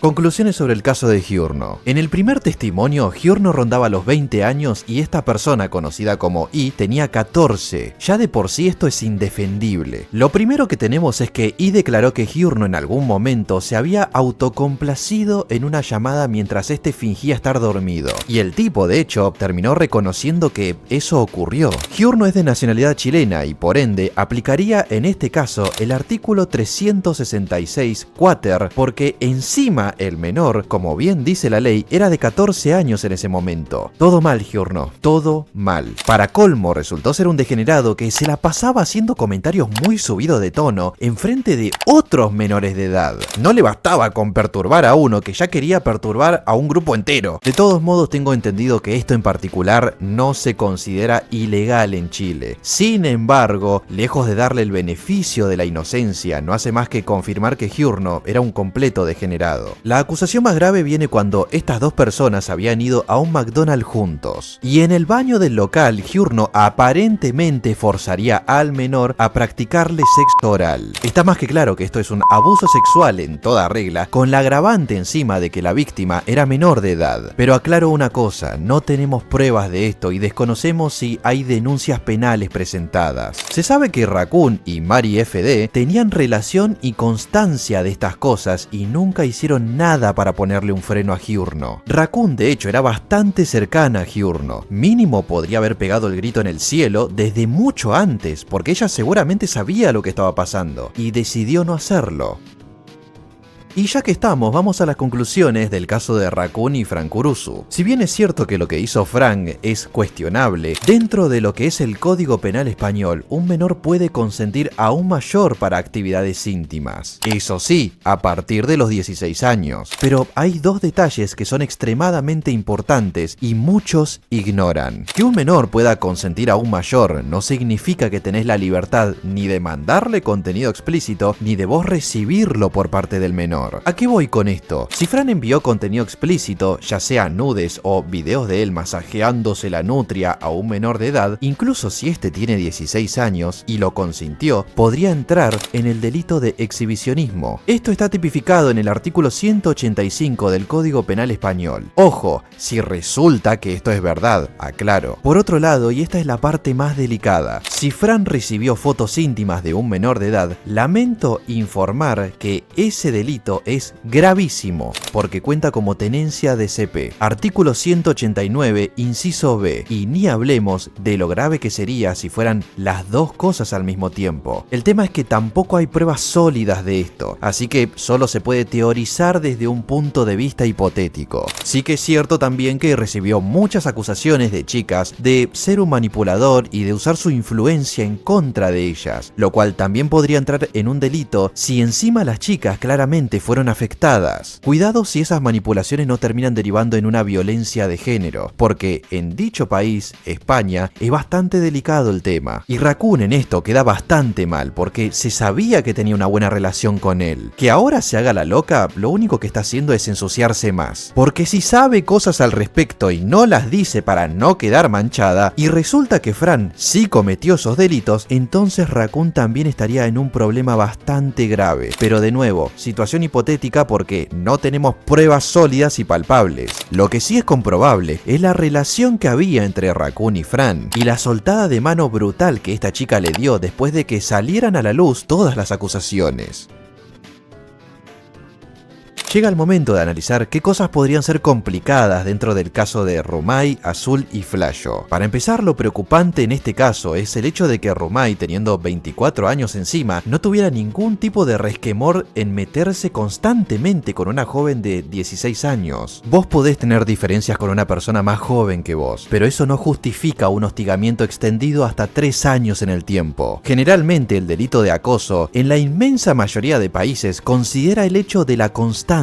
Conclusiones sobre el caso de Giorno. En el primer testimonio, Giorno rondaba los 20 años y esta persona, conocida como I, tenía 14. Ya de por sí esto es indefendible. Lo primero que tenemos es que I declaró que Giorno en algún momento se había autocomplacido en una llamada mientras este fingía estar dormido. Y el tipo, de hecho, terminó reconociendo que eso ocurrió. Giorno es de nacionalidad chilena y por ende aplicaría en este caso el artículo 366 quater porque encima el menor, como bien dice la ley, era de 14 años en ese momento. Todo mal, Giorno, todo mal. Para colmo, resultó ser un degenerado que se la pasaba haciendo comentarios muy subidos de tono en frente de otros menores de edad. No le bastaba con perturbar a uno, que ya quería perturbar a un grupo entero. De todos modos, tengo entendido que esto en particular no se considera ilegal en Chile. Sin embargo, lejos de darle el beneficio de la inocencia, no hace más que confirmar que Giorno era un completo degenerado. La acusación más grave viene cuando estas dos personas habían ido a un McDonald's juntos. Y en el baño del local, Giorno aparentemente forzaría al menor a practicarle sexo oral. Está más que claro que esto es un abuso sexual en toda regla, con la agravante encima de que la víctima era menor de edad. Pero aclaro una cosa, no tenemos pruebas de esto y desconocemos si hay denuncias penales presentadas. Se sabe que Raccoon y Mari FD tenían relación y constancia de estas cosas y nunca hicieron nada para ponerle un freno a Giorno. Raccoon de hecho era bastante cercana a Giorno, mínimo podría haber pegado el grito en el cielo desde mucho antes, porque ella seguramente sabía lo que estaba pasando y decidió no hacerlo. Y ya que estamos, vamos a las conclusiones del caso de Raccoon y Frank Urusu. Si bien es cierto que lo que hizo Frank es cuestionable, dentro de lo que es el Código Penal español, un menor puede consentir a un mayor para actividades íntimas. Eso sí, a partir de los 16 años. Pero hay dos detalles que son extremadamente importantes y muchos ignoran. Que un menor pueda consentir a un mayor no significa que tenés la libertad ni de mandarle contenido explícito ni de vos recibirlo por parte del menor. ¿A qué voy con esto? Si Fran envió contenido explícito, ya sea nudes o videos de él masajeándose la nutria a un menor de edad, incluso si este tiene 16 años y lo consintió, podría entrar en el delito de exhibicionismo. Esto está tipificado en el artículo 185 del Código Penal español. Ojo, si resulta que esto es verdad, aclaro. Por otro lado, y esta es la parte más delicada, si Fran recibió fotos íntimas de un menor de edad, lamento informar que ese delito es gravísimo, porque cuenta como tenencia de CP. Artículo 189, inciso B, y ni hablemos de lo grave que sería si fueran las dos cosas al mismo tiempo. El tema es que tampoco hay pruebas sólidas de esto, así que solo se puede teorizar desde un punto de vista hipotético. Sí que es cierto también que recibió muchas acusaciones de chicas de ser un manipulador y de usar su influencia en contra de ellas, lo cual también podría entrar en un delito si encima las chicas claramente fueron afectadas. Cuidado si esas manipulaciones no terminan derivando en una violencia de género, porque en dicho país, España, es bastante delicado el tema. Y Raccoon en esto queda bastante mal, porque se sabía que tenía una buena relación con él. Que ahora se haga la loca, lo único que está haciendo es ensuciarse más. Porque si sabe cosas al respecto y no las dice para no quedar manchada, y resulta que Fran sí cometió esos delitos, entonces Raccoon también estaría en un problema bastante grave. Pero de nuevo, situación hipotética porque no tenemos pruebas sólidas y palpables. Lo que sí es comprobable es la relación que había entre Raccoon y Fran, y la soltada de mano brutal que esta chica le dio después de que salieran a la luz todas las acusaciones. Llega el momento de analizar qué cosas podrían ser complicadas dentro del caso de Rumay, Azul y Flasho. Para empezar, lo preocupante en este caso es el hecho de que Rumay, teniendo 24 años encima, no tuviera ningún tipo de resquemor en meterse constantemente con una joven de 16 años. Vos podés tener diferencias con una persona más joven que vos, pero eso no justifica un hostigamiento extendido hasta 3 años en el tiempo. Generalmente el delito de acoso, en la inmensa mayoría de países, considera el hecho de la constancia.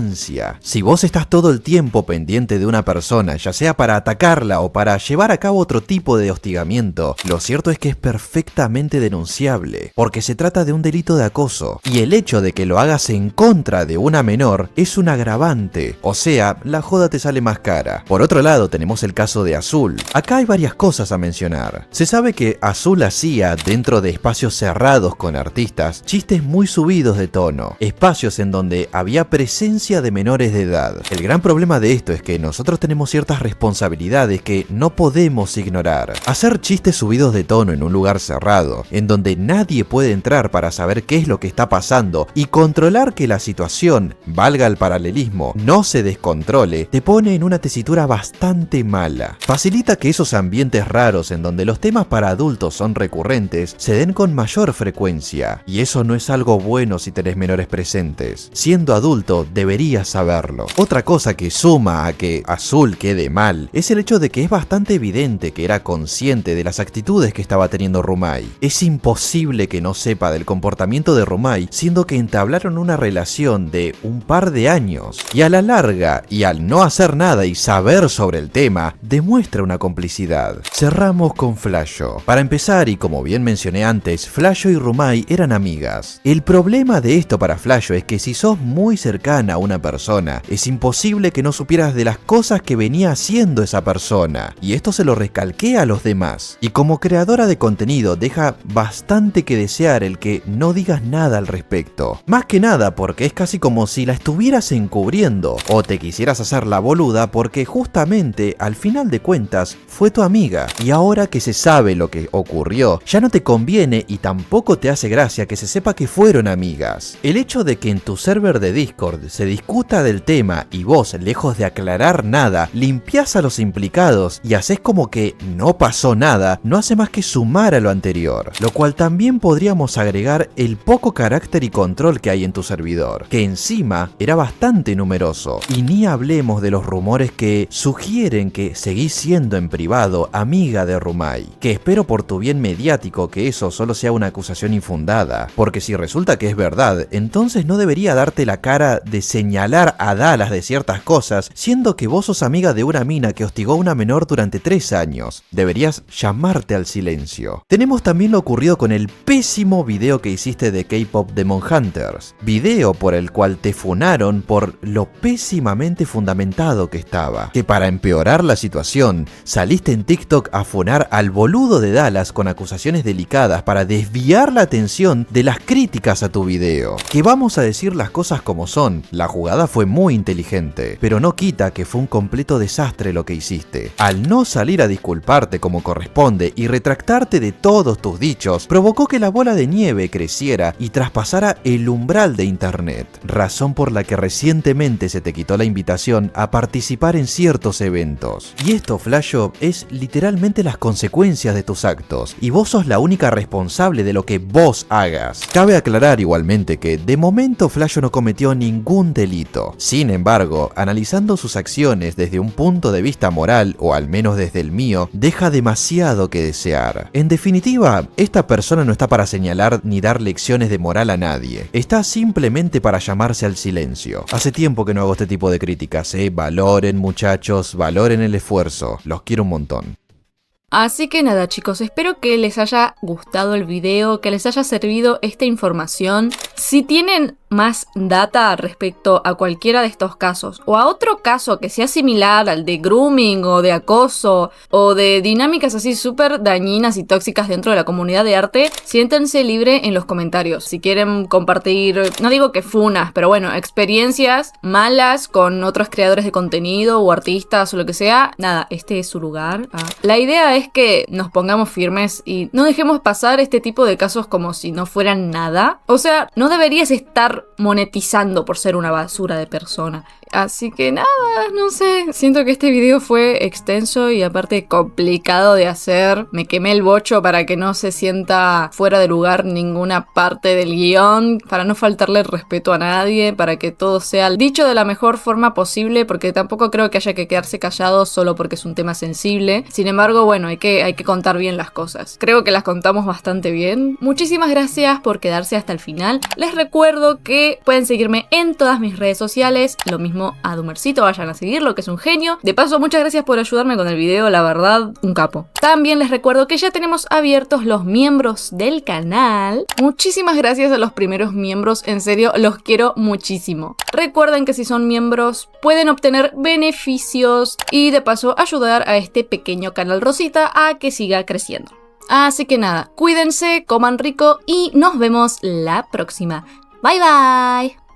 Si vos estás todo el tiempo pendiente de una persona, ya sea para atacarla o para llevar a cabo otro tipo de hostigamiento, lo cierto es que es perfectamente denunciable, porque se trata de un delito de acoso, y el hecho de que lo hagas en contra de una menor es un agravante, o sea, la joda te sale más cara. Por otro lado, tenemos el caso de Azul. Acá hay varias cosas a mencionar. Se sabe que Azul hacía, dentro de espacios cerrados con artistas, chistes muy subidos de tono, espacios en donde había presencia de menores de edad. El gran problema de esto es que nosotros tenemos ciertas responsabilidades que no podemos ignorar. Hacer chistes subidos de tono en un lugar cerrado, en donde nadie puede entrar para saber qué es lo que está pasando y controlar que la situación, valga el paralelismo, no se descontrole, te pone en una tesitura bastante mala. Facilita que esos ambientes raros en donde los temas para adultos son recurrentes se den con mayor frecuencia, y eso no es algo bueno si tenés menores presentes. Siendo adulto, deberías saberlo. Otra cosa que suma a que Azul quede mal es el hecho de que es bastante evidente que era consciente de las actitudes que estaba teniendo Rumay. Es imposible que no sepa del comportamiento de Rumay, siendo que entablaron una relación de un par de años, y a la larga, y al no hacer nada y saber sobre el tema, demuestra una complicidad. Cerramos con Flasho. Para empezar, y como bien mencioné antes, Flasho y Rumay eran amigas. El problema de esto para Flasho es que si sos muy cercana a una persona, es imposible que no supieras de las cosas que venía haciendo esa persona, y esto se lo recalqué a los demás. Y como creadora de contenido deja bastante que desear el que no digas nada al respecto. Más que nada porque es casi como si la estuvieras encubriendo, o te quisieras hacer la boluda porque justamente al final de cuentas fue tu amiga, y ahora que se sabe lo que ocurrió, ya no te conviene y tampoco te hace gracia que se sepa que fueron amigas. El hecho de que en tu server de Discord se discuta del tema y vos, lejos de aclarar nada, limpiás a los implicados y haces como que no pasó nada, no hace más que sumar a lo anterior. Lo cual también podríamos agregar el poco carácter y control que hay en tu servidor, que encima era bastante numeroso. Y ni hablemos de los rumores que sugieren que seguís siendo en privado amiga de Rumai, que espero por tu bien mediático que eso solo sea una acusación infundada, porque si resulta que es verdad, entonces no debería darte la cara de señalar a Dallas de ciertas cosas, siendo que vos sos amiga de una mina que hostigó a una menor durante 3 años. Deberías llamarte al silencio. Tenemos también lo ocurrido con el pésimo video que hiciste de K-Pop Demon Hunters, video por el cual te funaron por lo pésimamente fundamentado que estaba, que para empeorar la situación, saliste en TikTok a funar al boludo de Dallas con acusaciones delicadas para desviar la atención de las críticas a tu video. Que vamos a decir las cosas como son, la jugada fue muy inteligente, pero no quita que fue un completo desastre lo que hiciste. Al no salir a disculparte como corresponde y retractarte de todos tus dichos, provocó que la bola de nieve creciera y traspasara el umbral de internet, razón por la que recientemente se te quitó la invitación a participar en ciertos eventos. Y esto, Flasho, es literalmente las consecuencias de tus actos, y vos sos la única responsable de lo que vos hagas. Cabe aclarar igualmente que de momento Flasho no cometió ningún delito. Sin embargo, analizando sus acciones desde un punto de vista moral, o al menos desde el mío, deja demasiado que desear. En definitiva, esta persona no está para señalar ni dar lecciones de moral a nadie. Está simplemente para llamarse al silencio. Hace tiempo que no hago este tipo de críticas, Valoren, muchachos, valoren el esfuerzo. Los quiero un montón. Así que nada, chicos, espero que les haya gustado el video, que les haya servido esta información. Si tienen más data respecto a cualquiera de estos casos o a otro caso que sea similar al de grooming o de acoso o de dinámicas así súper dañinas y tóxicas dentro de la comunidad de arte, siéntense libre en los comentarios. Si quieren compartir, no digo que funas, pero bueno, experiencias malas con otros creadores de contenido o artistas o lo que sea, nada, este es su lugar. La idea es que nos pongamos firmes y no dejemos pasar este tipo de casos como si no fueran nada. O sea, no deberías estar monetizando por ser una basura de persona. Así que nada, no sé, siento que este video fue extenso y aparte complicado de hacer. Me quemé el bocho para que no se sienta fuera de lugar ninguna parte del guión, para no faltarle el respeto a nadie, para que todo sea dicho de la mejor forma posible, porque tampoco creo que haya que quedarse callado solo porque es un tema sensible. Sin embargo, bueno, hay que contar bien las cosas. Creo que las contamos bastante bien. Muchísimas gracias por quedarse hasta el final. Les recuerdo que pueden seguirme en todas mis redes sociales, lo mismo a Dumercito, vayan a seguirlo, que es un genio. De paso, muchas gracias por ayudarme con el video, la verdad, un capo. También les recuerdo que ya tenemos abiertos los miembros del canal. Muchísimas gracias a los primeros miembros, en serio, los quiero muchísimo. Recuerden que si son miembros pueden obtener beneficios y de paso ayudar a este pequeño canal Rosita a que siga creciendo. Así que nada, cuídense, coman rico y nos vemos la próxima. Bye bye.